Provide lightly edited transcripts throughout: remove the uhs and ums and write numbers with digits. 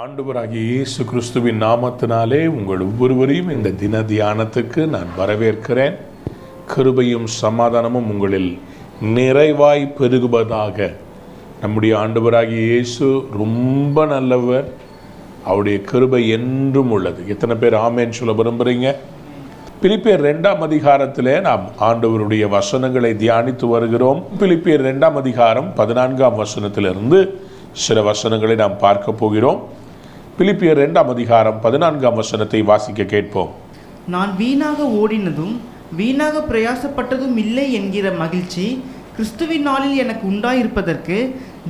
ஆண்டவராகிய இயேசு கிறிஸ்துவின் நாமத்தினாலே உங்கள் ஒவ்வொருவரையும் இந்த தின தியானத்துக்கு நான் வரவேற்கிறேன். கிருபையும் சமாதானமும் உங்களில் நிறைவாய் பெருகுவதாக. நம்முடைய ஆண்டவராகிய இயேசு ரொம்ப நல்லவர். அவருடைய கிருபை என்றும் உள்ளது. எத்தனை பேர் ஆமேன் சொல்ல விரும்புகிறீங்க? பிலிப்பியர் 2ஆம் அதிகாரத்திலே நாம் ஆண்டவருடைய வசனங்களை தியானித்து வருகிறோம். பிலிப்பியர் 2ஆம் அதிகாரம் 14ஆம் வசனத்திலிருந்து சில வசனங்களை நாம் பார்க்க போகிறோம். பிலிப்பியர் 2ஆம் அதிகாரம் 14ஆம் வசனத்தை வாசிக்க கேட்போம். நான் வீணாக ஓடினதும் வீணாக பிரயாசப்பட்டதும் இல்லை என்கிற மகிழ்ச்சி கிறிஸ்துவின் நாளில் எனக்கு உண்டாயிருப்பதற்கு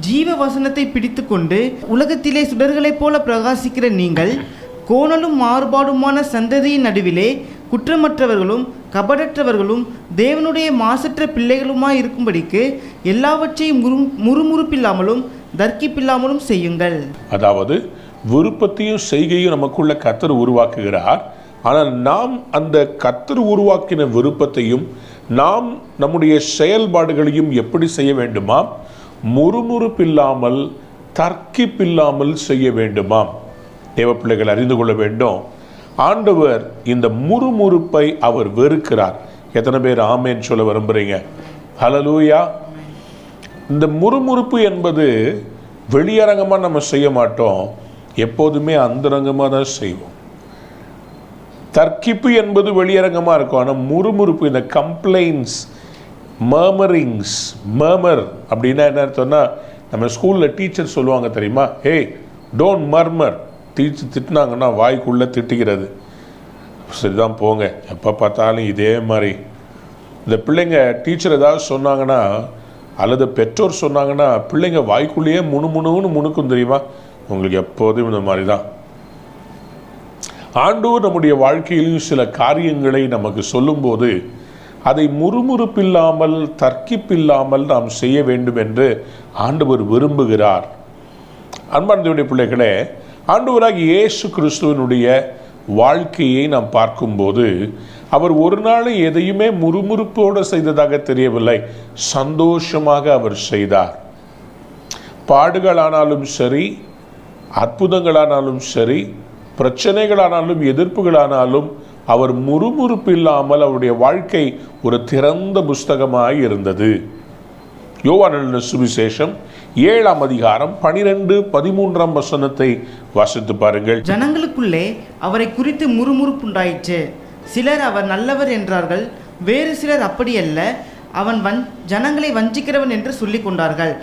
ஜீவ வசனத்தை பிடித்து கொண்டு உலகத்திலே சுடர்களைப் போல பிரகாசிக்கிற நீங்கள் கோணலும் மாறுபாடுமான சந்ததியின் நடுவிலே குற்றமற்றவர்களும் கபடற்றவர்களும் தேவனுடைய மாசற்ற பிள்ளைகளுமாய் இருக்கும்படிக்கு எல்லாவற்றையும் முறுமுறுப்பில்லாமலும் தர்க்கிப்பில்லாமலும் செய்யுங்கள். அதாவது விருப்பத்தையும் செய்கையும் நமக்குள்ள கர்த்தர் உருவாக்குகிறார். ஆனால் நாம் அந்த கர்த்தர் உருவாக்கின விருப்பத்தையும் நாம் நம்முடைய செயல்பாடுகளையும் எப்படி செய்ய வேண்டுமாம்? முறுமுறுப்பில்லாமல் தர்க்கிப்பில்லாமல் செய்ய வேண்டுமாம். தேவ பிள்ளைகள் அறிந்து கொள்ள வேண்டும், ஆண்டவர் இந்த முறுமுறுப்பை அவர் வெறுக்கிறார். எத்தனை பேர் ஆமேன் சொல்ல விரும்புறீங்க? ஹல்லேலூயா. இந்த முறுமுறுப்பு என்பது வெளியரங்கமாக நம்ம செய்ய மாட்டோம், எப்போதுமே அந்தரங்கமாக தான் செய்வோம். தர்க்கிப்பு என்பது வெளியரங்கமாக இருக்கும், ஆனால் முறுமுறுப்பு, இந்த கம்ப்ளைண்ட்ஸ், மர்மர் அப்படின்னா என்ன அர்த்தம்னா, நம்ம ஸ்கூலில் டீச்சர் சொல்லுவாங்க தெரியுமா, ஹே டோன்ட் மர்மர். டீச்சர் திட்டினாங்கன்னா வாய்க்குள்ளே திட்டுகிறது. சரிதான் போங்க, எப்போ பார்த்தாலும் இதே மாதிரி. இந்த பிள்ளைங்க டீச்சர் ஏதாவது சொன்னாங்கன்னா அல்லது பெற்றோர் சொன்னாங்கன்னா பிள்ளைங்க வாய்க்குள்ளேயே முணுமுணுன்னு முணுக்கும் தெரியுமா? உங்களுக்கு எப்போதும் இந்த மாதிரி தான். ஆண்டவர் நம்முடைய வாழ்க்கையிலும் சில காரியங்களை நமக்கு சொல்லும்போது அதை முறுமுறுப்பில்லாமல் தர்க்கிப்பில்லாமல் நாம் செய்ய வேண்டும் என்று ஆண்டவர் விரும்புகிறார். அன்பார்ந்தவருடைய பிள்ளைகளே, ஆண்டவராகிய இயேசு கிறிஸ்துவினுடைய வாழ்க்கையை நாம் பார்க்கும்போது அவர் ஒரு நாள் எதையுமே முறுமுறுப்போடு செய்ததாக தெரியவில்லை, சந்தோஷமாக அவர் செய்தார். பாடுகளானாலும் சரி, அற்புதங்களானாலும் சரி, பிரச்சனைகளானாலும் எதிர்ப்புகளானாலும் அவர் முறுமுறுப்பு இல்லாமல் அவருடைய வாழ்க்கை ஒரு திறந்த புஸ்தகமாய் இருந்தது. யோவான் சுவிசேஷம் 7ஆம் அதிகாரம் 12-13 வசனத்தை வாசித்து பாருங்கள். ஜனங்களுக்குள்ளே அவரை குறித்து முறுமுறுப்புண்டாயிற்று. சிலர் அவர் நல்லவர் என்றார்கள், வேறு சிலர் அப்படியல்ல, அவன் ஜனங்களை வஞ்சிக்கிறவன் என்று சொல்லி கொண்டார்கள்.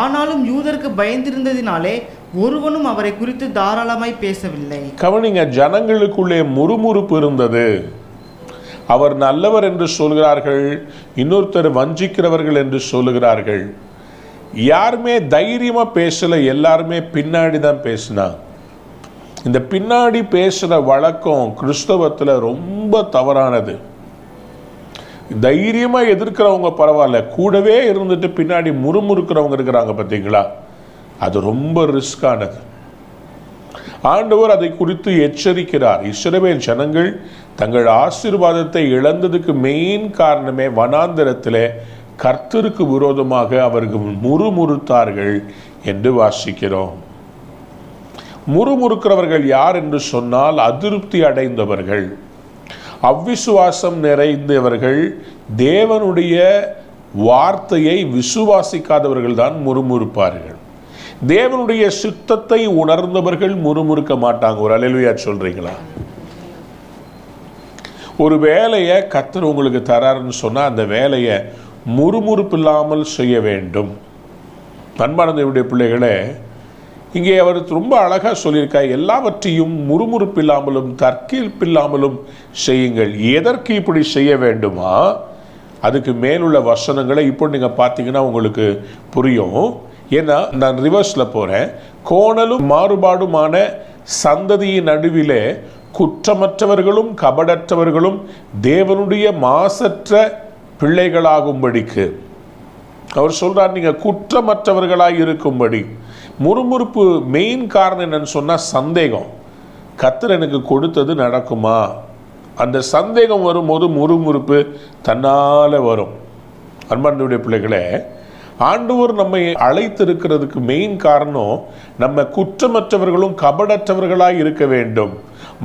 ஆனாலும் யூதருக்கு பயந்திருந்ததினாலே ஒருவனும் அவரை குறித்து தாராளமாய் பேசவில்லை. கவனிங்க, ஜனங்களுக்குள்ளே முறுமுறுப்பு இருந்தது. அவர் நல்லவர் என்று சொல்கிறார்கள், இன்னொருத்தர் வஞ்சிக்கிறவர்கள் என்று சொல்லுகிறார்கள். யாருமே தைரியமா பேசல, எல்லாருமே பின்னாடி தான் பேசினாங்க. இந்த பின்னாடி பேசுகிற வழக்கம் கிறிஸ்தவத்தில் ரொம்ப தவறானது. தைரியமாக எதிர்க்கிறவங்க பரவாயில்ல, கூடவே இருந்துட்டு பின்னாடி முறுமுறுக்கிறவங்க இருக்கிறாங்க பார்த்தீங்களா, அது ரொம்ப ரிஸ்கானது. ஆண்டவர் அதை குறித்து எச்சரிக்கிறார். இஸ்ரவேல் ஜனங்கள் தங்கள் ஆசீர்வாதத்தை இழந்ததுக்கு மெயின் காரணமே வனாந்தரத்திலே கர்த்தருக்கு விரோதமாக அவர்கள் முறுமுறுத்தார்கள் என்று வாசிக்கிறோம். முறுமுறுக்கிறவர்கள் யார் என்று சொன்னால் அதிருப்தி அடைந்தவர்கள், அவ்விசுவாசம் நிறைந்தவர்கள், தேவனுடைய வார்த்தையை விசுவாசிக்காதவர்கள் தான் முறுமுறுப்பார்கள். தேவனுடைய சித்தத்தை உணர்ந்தவர்கள் முறுமுறுக்க மாட்டாங்க. ஒரு அல்லேலூயா சொல்றீங்களா? ஒரு வேலையை கர்த்தர் உங்களுக்கு தராருன்னு சொன்னால் அந்த வேலையை முறுமுறுப்பு இல்லாமல் செய்ய வேண்டும். அன்பானவருடைய பிள்ளைகளே, இங்கே அவர் ரொம்ப அழகாக சொல்லியிருக்கார், எல்லாவற்றையும் முறுமுறுப்பில்லாமலும் தர்க்கிப்பில்லாமலும் செய்யுங்கள். எதற்கு இப்படி செய்ய வேண்டுமா? அதுக்கு மேலுள்ள வசனங்களை இப்போ நீங்கள் பார்த்தீங்கன்னா உங்களுக்கு புரியும். ஏன்னா நான் ரிவர்ஸில் போகிறேன். கோணலும் மாறுபாடுமான சந்ததியின் நடுவிலே குற்றமற்றவர்களும் கபடற்றவர்களும் தேவனுடைய மாசற்ற பிள்ளைகளாகும்படிக்கு அவர் சொல்றார், நீங்கள் குற்றமற்றவர்களாக இருக்கும்படி. முறுமுறுப்பு மெயின் காரணம் என்னன்னு சொன்னால் சந்தேகம். கர்த்தர் எனக்கு கொடுத்தது நடக்குமா? அந்த சந்தேகம் வரும்போது முறுமுறுப்பு தன்னால் வரும். அன்பார்ந்தவருடைய பிள்ளைகளே, ஆண்டவர் நம்மை அழைத்திருக்கிறதுக்கு மெயின் காரணம் நம்ம குற்றமற்றவர்களும் கபடற்றவர்களாய் இருக்க வேண்டும்,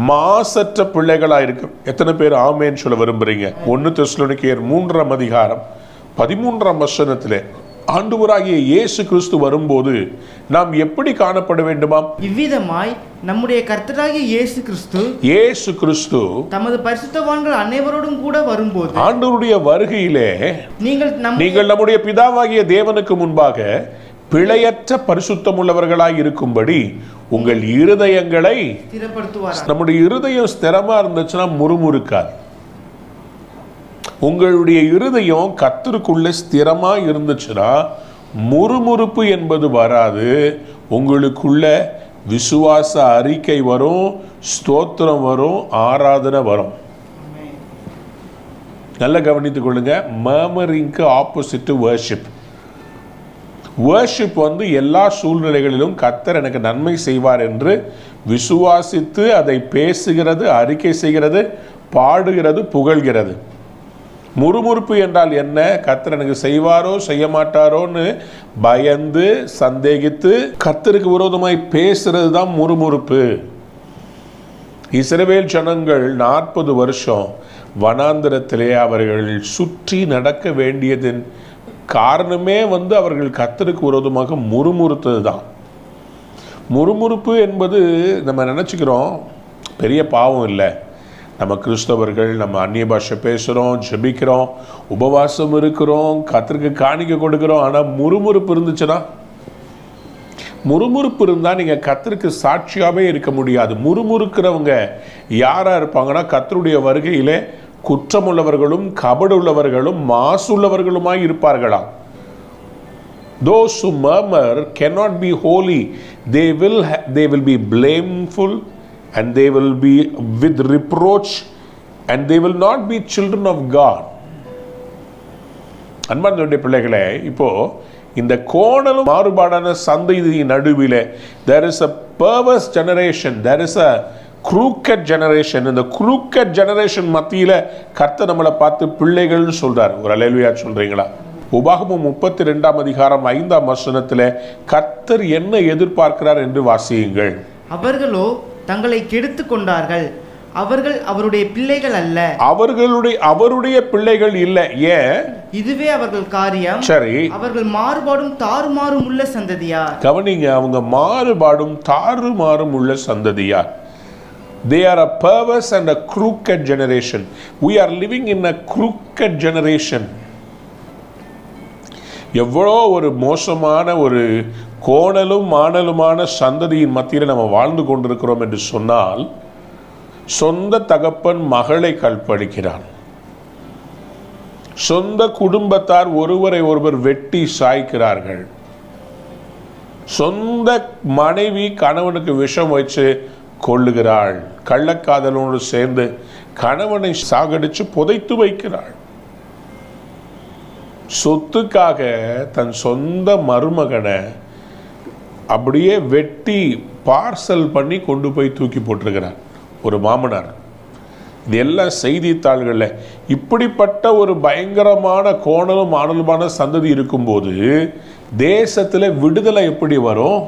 மாசற்ற பிள்ளைகளாய் இருக்க. எத்தனை பேர் ஆமேன்னு சொல்ல விரும்புறீங்க? 1 தெசலோனிக்கேயர் 3ஆம் அதிகாரம் 13ஆம் வசனத்திலே ஆண்டவராகிய இயேசு கிறிஸ்து வரும்போது நாம் எப்படி காணப்பட வேண்டுமாம்? இவ்விதமாய் நம்முடைய கர்த்தராகிய இயேசு கிறிஸ்து தமது பரிசுத்தவான்கள் அனைவரோடும் கூட வரும்போது, ஆண்டவருடைய வருகையிலே நீங்கள் நம்முடைய பிதாவாகிய தேவனுக்கு முன்பாக பிழையற்ற பரிசுத்தம் உள்ளவர்களாய் இருக்கும்படி உங்கள் இருதயங்களை ஸ்திரப்படுத்துவார். நம்முடைய இருதயம் ஸ்திரமா இருந்துச்சுன்னா முறுமுறுக்காது. உங்களுடைய இருதயம் கர்த்தருக்குள்ள ஸ்திரமா இருந்துச்சுன்னா முறுமுறுப்பு என்பது வராது. உங்களுக்குள்ள விசுவாச அறிக்கை வரும், ஸ்தோத்திரம் வரும், ஆராதனை வரும். நல்லா கவனித்துக் கொள்ளுங்க. மர்மரிங்க்கு ஆப்போசிட் வர்ஷிப். வர்ஷிப் எல்லா சூழ்நிலைகளிலும் கர்த்தர் எனக்கு நன்மை செய்வார் என்று விசுவாசித்து அதை பேசுகிறது, அறிக்கை செய்கிறது, பாடுகிறது, புகழ்கிறது. முறுமுறுப்பு என்றால் என்ன? கர்த்தர் எனக்கு செய்வாரோ செய்ய மாட்டாரோன்னு பயந்து சந்தேகித்து கர்த்தருக்கு விரோதமாய் பேசுறது தான் முறுமுறுப்பு. இஸ்ரவேல் ஜனங்கள் 40 வருஷம் வனாந்திரத்திலே அவர்கள் சுற்றி நடக்க வேண்டியதின் காரணமே அவர்கள் கர்த்தருக்கு விரோதமாக முறுமுறுத்தது தான். முறுமுறுப்பு என்பது நம்ம நினச்சிக்கிறோம் பெரிய பாவம் இல்லை. நம்ம கிறிஸ்தவர்கள், நம்ம அந்நிய பாஷை பேசுகிறோம், ஜெபிக்கிறோம், உபவாசம் இருக்கிறோம், கர்த்தருக்கு காணிக்கை கொடுக்குறோம். ஆனால் முறுமுறுப்பு இருந்துச்சுன்னா, முறுமுறுப்பு இருந்தால் நீங்கள் கர்த்தருக்கு சாட்சியாகவே இருக்க முடியாது. முறுமுறுக்கிறவங்க யாராக இருப்பாங்கன்னா, கர்த்தருடைய வருகையிலே குற்றமுள்ளவர்களும் கபடுள்ளவர்களும் மாசுள்ளவர்களுமாய் இருப்பார்களாம். Those who murmur cannot be holy. They will be blameful, and they will be with reproach, and they will not be children of God. அன்பார்ந்த பிள்ளைகளே, இப்போ இந்த கோணலும் மாறுபாடான சந்ததியின் நடுவிலே there is a perverse generation, there is a crooked generation. இந்த crooked generation மத்தியில கர்த்தர் நம்மளை பார்த்து பிள்ளைகள்னு சொல்றார். ஒரு அல்லேலூயா சொல்றீங்களா? உபாகமம் 32ஆம் அதிகாரம் 5ஆம் வசனத்திலே கர்த்தர் என்ன எதிர்பார்க்கிறார் என்று வாசியுங்கள். அவர்களோ தங்களை கெடுத்து கொண்டார்கள், அவர்கள் அவருடைய பிள்ளைகள் அல்ல. அவருடைய பிள்ளைகள் இல்லை. ஏன்? இதுவே அவர்கள் காரியம். சரி, அவர்கள் மாறுபாடும் தாறுமாறும் உள்ள சந்ததியார். கவனிங்க, அவங்க மாறுபாடும் தாறுமாறும் உள்ள சந்ததியார். They are a perverse and a crooked generation. We are living in a crooked generation. எவ்வளோ ஒரு மோசமான ஒரு கோணலும் மாணலுமான சந்ததியின் மத்தியில் நம்ம வாழ்ந்து கொண்டிருக்கிறோம் என்று சொன்னால், சொந்த தகப்பன் மகளை கற்பழிக்கிறான், சொந்த குடும்பத்தார் ஒருவரை ஒருவர் வெட்டி சாய்க்கிறார்கள், சொந்த மனைவி கணவனுக்கு விஷம் வச்சு கொள்ளுகிறாள், கள்ளக்காதலோடு சேர்ந்து கணவனை சாகடிச்சு புதைத்து வைக்கிறாள், சொத்துக்காக தன் சொந்த மருமகனை அப்படியே வெட்டி பார்சல் பண்ணி கொண்டு போய் தூக்கி போட்டிருக்கிறார் ஒரு மாமனார். இது எல்லாம் செய்தித்தாள்களில். இப்படிப்பட்ட ஒரு பயங்கரமான கோணலும் ஆணலுமான சந்ததி இருக்கும்போது தேசத்தில் விடுதலை எப்படி வரும்?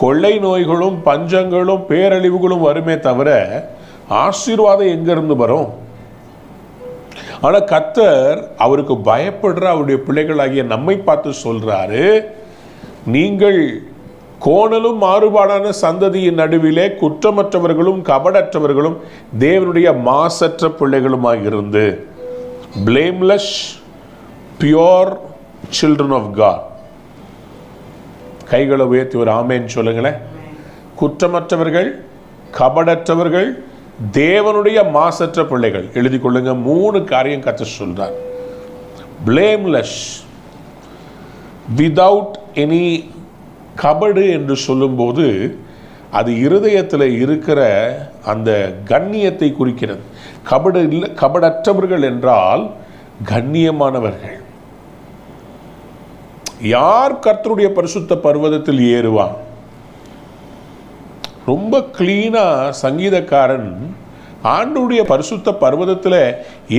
கொள்ளை நோய்களும் பஞ்சங்களும் பேரழிவுகளும் வருமே தவிர ஆசீர்வாதம் எங்கிருந்து வரும்? ஆனால் கர்த்தர் அவருக்கு பயப்படுற அவருடைய பிள்ளைகளாகிய நம்மை பார்த்து சொல்றாரு, நீங்கள் கோணலும் மாறுபாடான சந்ததியின் நடுவிலே குற்றமற்றவர்களும் கபடற்றவர்களும் தேவனுடைய மாசற்ற பிள்ளைகளுமாக இருந்து blameless pure children of God. கைகளை உயர்த்தி ஒரு ஆமேன் சொல்லுங்களேன். குற்றமற்றவர்கள் கபடற்றவர்கள் தேவனுடைய மாசற்ற பிள்ளைகள். எழுதி கொள்ளுங்க. 3 காரியம் கர்த்தர் சொல்றார். blameless, without any கபடு என்று சொல்லும்போது அது இருதயத்தில் இருக்கிற அந்த கண்ணியத்தை குறிக்கிறது. கபடற்றவர்கள் என்றால் கண்ணியமானவர்கள். யார் கர்த்தருடைய பரிசுத்த பர்வதத்தில் ஏறுவான்? ரொம்ப கிளீனா சங்கீதக்காரன் ஆண்டவருடைய பரிசுத்த பர்வதத்தில்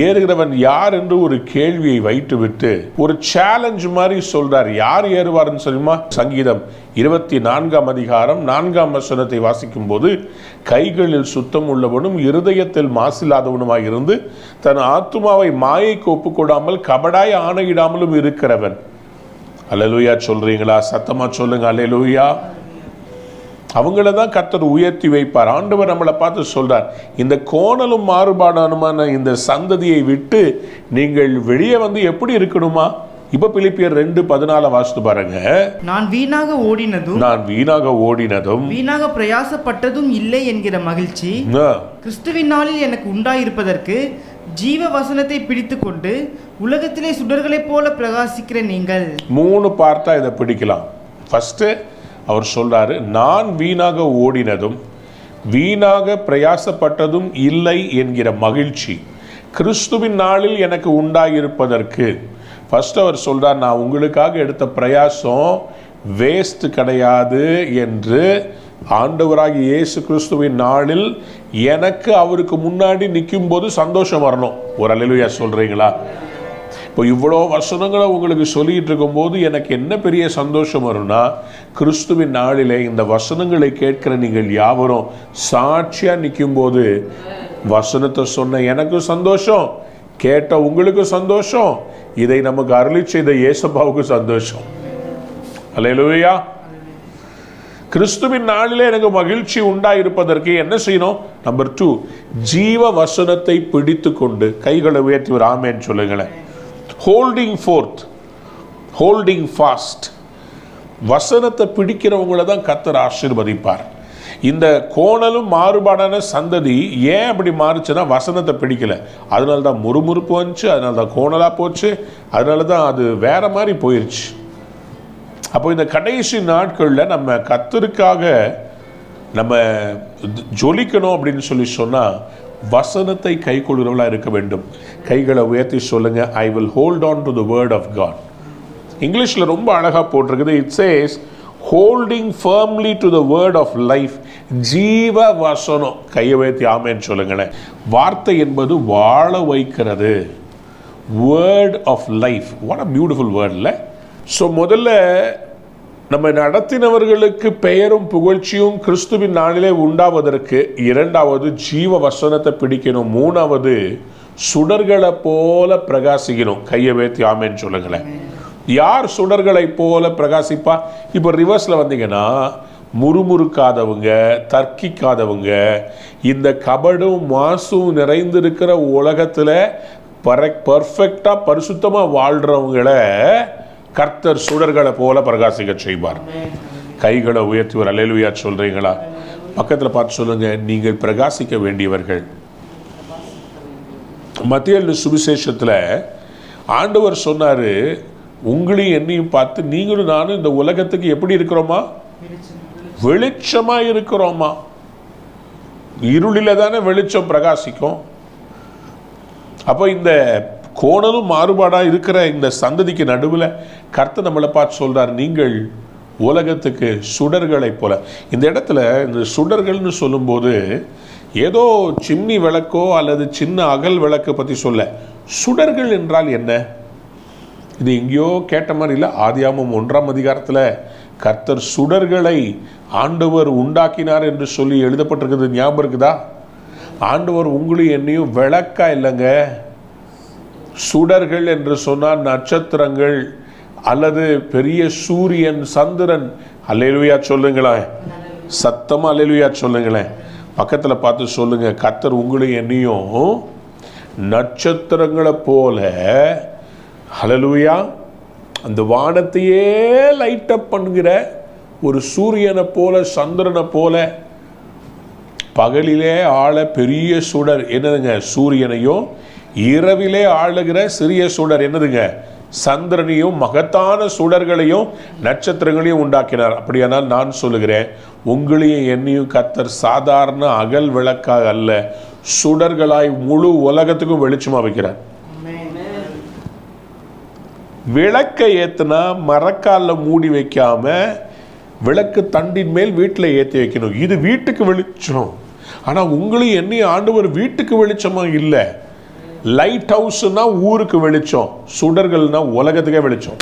ஏறுகிறவன் யார் என்று ஒரு கேள்வியை வைத்துவிட்டு ஒரு சேலஞ்ச் மாதிரி சொல்றார். யார் ஏறுவார்னு சொல்லுமா? சங்கீதம் 24ஆம் அதிகாரம் 4ஆம் வசனத்தை வாசிக்கும் போது, கைகளில் சுத்தம் உள்ளவனும் இருதயத்தில் மாசில்லாதவனுமாய் இருந்து தன் ஆத்துமாவை மாயைக்கு ஒப்புக்கொடாமல் கபடாய் ஆணையிடாமலும் இருக்கிறவன். அல்லேலூயா சொல்றீங்களா? சத்தமா சொல்லுங்க அல்லேலூயா. அவங்கள தான் கர்த்தர் உயர்த்தி வைப்பார். ஆண்டவர் நம்மளை பார்த்து சொல்றார், இந்த கோணலும் மாறுபாடானுமான இந்த சந்ததியை விட்டு நீங்கள் வெளியே வந்து எப்படி இருக்கணுமா? இப்ப பிலிப்பியர் 2:14 வாசித்து பாருங்க. நான் வீணாக ஓடினதும் வீணாக பிரயாசப்பட்டதும் இல்லை என்கிற மகிழ்ச்சி கிறிஸ்துவின் நாளில் எனக்கு உண்டாயிருப்பதற்கு ஜீவ வசனத்தை பிடித்து கொண்டு உலகத்திலே சுடர்களைப் போல பிரகாசிக்கிற நீங்கள். 3 பார்த்தா இதை பிடிக்கலாம். ஃபர்ஸ்ட் அவர் சொல்றாரு, நான் வீணாக ஓடினதும் வீணாக பிரயாசப்பட்டதும் இல்லை என்கிற மகிழ்ச்சி கிறிஸ்துவின் நாளில் எனக்கு உண்டாயிருப்பதற்கு. ஃபர்ஸ்ட் அவர் சொல்றார், நான் உங்களுக்காக எடுத்த பிரயாசம் வேஸ்ட் கிடையாது என்று ஆண்டவராகிய இயேசு கிறிஸ்துவின் நாளில் எனக்கு அவருக்கு முன்னாடி நிற்கும் போது சந்தோஷம் வரணும். ஒரு அல்லேலூயா சொல்றீங்களா? இப்போ இவ்வளோ வசனங்களை உங்களுக்கு சொல்லிட்டு இருக்கும்போது எனக்கு என்ன பெரிய சந்தோஷம் வரும்னா, கிறிஸ்துவின் நாளிலே இந்த வசனங்களை கேட்கிற நீங்கள் யாவரும் சாட்சியாக நிற்கும் போது வசனத்தை சொன்ன எனக்கும் சந்தோஷம், கேட்ட உங்களுக்கும் சந்தோஷம், இதை நமக்கு அருளி செய்த இயேசுப்பாவுக்கு சந்தோஷம். அல்லேலூயா. கிறிஸ்துவின் நாளிலே எனக்கு மகிழ்ச்சி உண்டாயிருப்பதற்கு என்ன செய்யணும்? நம்பர் 2, ஜீவ வசனத்தை பிடித்து கொண்டு கைகளை உயர்த்தி ஒரு ஆமென் சொல்லுங்களேன். Holding fast. வசனத்தை பிடிக்கிறவங்கள தான் கர்த்தர் ஆசீர்வதிப்பார். இந்த கோணலும் மாறுபாடான சந்ததி ஏன் அப்படி மாறுச்சுன்னா வசனத்தை பிடிக்கல. அதனால தான் முறுமுறுப்பு வந்துச்சு, அதனால தான் கோணலா போச்சு, அதனால தான் அது வேற மாதிரி போயிருச்சு. அப்போ இந்த கடைசி நாட்களில் நம்ம கர்த்தருக்காக நம்ம ஜொலிக்கணும் அப்படின்னு சொல்லி சொன்னால் வசனத்தை கை கொள்கிறவர்களாக இருக்க வேண்டும். கைகளை உயர்த்தி சொல்லுங்க, I will hold on to the word of God. இங்கிலீஷில் ரொம்ப அழகாக போட்டிருக்குது. It says holding firmly to the word of life. ஜீவ வசனம். கையை உயர்த்தி ஆமென் சொல்லுங்களேன். வார்த்தை என்பது வாழ வைக்கிறது. Word of life. What a beautiful word இல்லை? ஸோ முதல்ல நம்ம நடத்தினவர்களுக்கு பெயரும் புகழ்ச்சியும் கிறிஸ்துவின் நாளிலே உண்டாவதற்கு, 2வது ஜீவ வசனத்தை பிடிக்கணும், 3வது சுடர்களை போல பிரகாசிக்கணும். கையை வைத்து ஆமென் சொல்லுங்களேன். யார் சுடர்களை போல பிரகாசிப்பா? இப்போ ரிவர்ஸில் வந்தீங்கன்னா முறுமுறுக்காதவங்க, தர்க்கிக்காதவங்க, இந்த கபடும் மாசும் நிறைந்திருக்கிற உலகத்தில் பர்ஃபெக்டாக பரிசுத்தமாக வாழ்கிறவங்களை கர்த்தர் சுடர்களை போல பிரகாசிக்க செய்வார். கைகளை உயர்த்தி ஒரு அல்லேலூயா சொல்றீங்களா? பக்கத்தில் பார்த்து சொல்லுங்க, நீங்கள் பிரகாசிக்க வேண்டியவர்கள். மத்திய சுவிசேஷத்தில் ஆண்டவர் சொன்னாரு, உங்களையும் என்னையும் பார்த்து நீங்களும் நானும் இந்த உலகத்துக்கு எப்படி இருக்கிறோமா? வெளிச்சமா இருக்கிறோமா? இருளில தானே வெளிச்சம் பிரகாசிக்கும். அப்போ இந்த கோணலும் மாறுபாடாக இருக்கிற இந்த சந்ததிக்கு நடுவில் கர்த்தர் நம்மளை பார்த்து சொல்றார், நீங்கள் உலகத்துக்கு சுடர்களை போல. இந்த இடத்துல இந்த சுடர்கள்னு சொல்லும்போது ஏதோ சிம்னி விளக்கோ அல்லது சின்ன அகல் விளக்கை பற்றி சொல்ல. சுடர்கள் என்றால் என்ன? இது எங்கேயோ கேட்ட மாதிரி இல்லை. ஆதியாகமம் 1ஆம் அதிகாரத்தில் கர்த்தர் சுடர்களை ஆண்டவர் உண்டாக்கினார் என்று சொல்லி எழுதப்பட்டிருக்கிறது ஞாபகம் இருக்குதா? ஆண்டவர் உங்களையும் என்னையும் விளக்கா இல்லைங்க. சுடர்கள் என்று சொன்னால் நட்சத்திரங்கள் அல்லது பெரிய சூரியன், சந்திரன். அல்லேலூயா சொல்லுங்களேன். சத்தமா அல்லேலூயா சொல்லுங்களேன். பக்கத்தில் பார்த்து சொல்லுங்க, கர்த்தர் உங்களையும் என்னையும் நட்சத்திரங்களை போல, அல்லேலூயா, அந்த வானத்தையே லைட் அப் பண்ணுகிற ஒரு சூரியனை போல, சந்திரனை போல, பகலிலே ஆள பெரிய சுடர் என்னதுங்க? சூரியனையும், இரவிலே ஆளுகிற சிறிய சுடர் என்னதுங்க? சந்திரனையும், மகத்தான சுடர்களையும் நட்சத்திரங்களையும் உண்டாக்கினார். அப்படியானால் நான் சொல்லுகிறேன், உங்களையும் என்னையும் கர்த்தர் சாதாரண அகல் விளக்காக அல்ல, சுடர்களாய் முழு உலகத்துக்கும் வெளிச்சமா வைக்கிறார். விளக்கை ஏத்துனா மரக்கால மூடி வைக்காம விளக்கு தண்டின் மேல் வீட்டில் ஏற்றி வைக்கணும். இது வீட்டுக்கு வெளிச்சம். ஆனால் உங்களையும் என்னையும் ஆண்டவர் வீட்டுக்கு வெளிச்சமா இல்லை. லைட் ஹவுஸ்னா ஊருக்கு வெளிச்சம், சுடர்கள்னா உலகத்துக்கே வெளிச்சம்.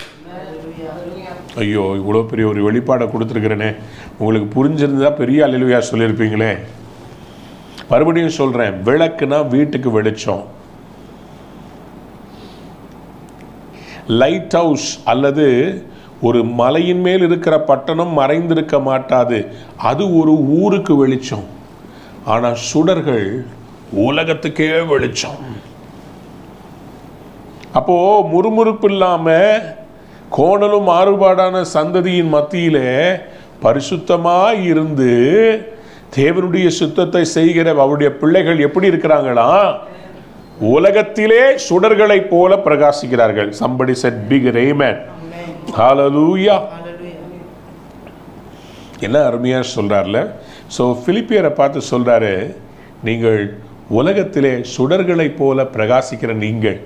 ஐயோ, இவ்வளோ பெரிய ஒரு வெளிப்பாடை கொடுத்துருக்கிறேனே, உங்களுக்கு புரிஞ்சிருந்தா பெரிய அல்லேலூயா சொல்லியிருப்பீங்களே. மறுபடியும் சொல்கிறேன், விளக்குனா வீட்டுக்கு வெளிச்சம். லைட் ஹவுஸ் அல்லது ஒரு மலையின் மேல் இருக்கிற பட்டணம் மறைந்திருக்க மாட்டாது, அது ஒரு ஊருக்கு வெளிச்சம். ஆனால் சுடர்கள் உலகத்துக்கே வெளிச்சம். அப்போ முறுமுறுப்பு இல்லாம கோணலும் மாறுபாடான சந்ததியின் மத்தியிலே பரிசுத்தமாய் இருந்து தேவனுடைய சுத்தத்தை செய்கிற அவருடைய பிள்ளைகள் எப்படி இருக்கிறாங்களா? உலகத்திலே சுடர்களை போல பிரகாசிக்கிறார்கள். Somebody said big amen. Hallelujah. என்ன அருமையா சொல்றாருல. ஸோ பிலிப்பியரை பார்த்து சொல்றாரு, நீங்கள் உலகத்திலே சுடர்களை போல பிரகாசிக்கிற நீங்கள்.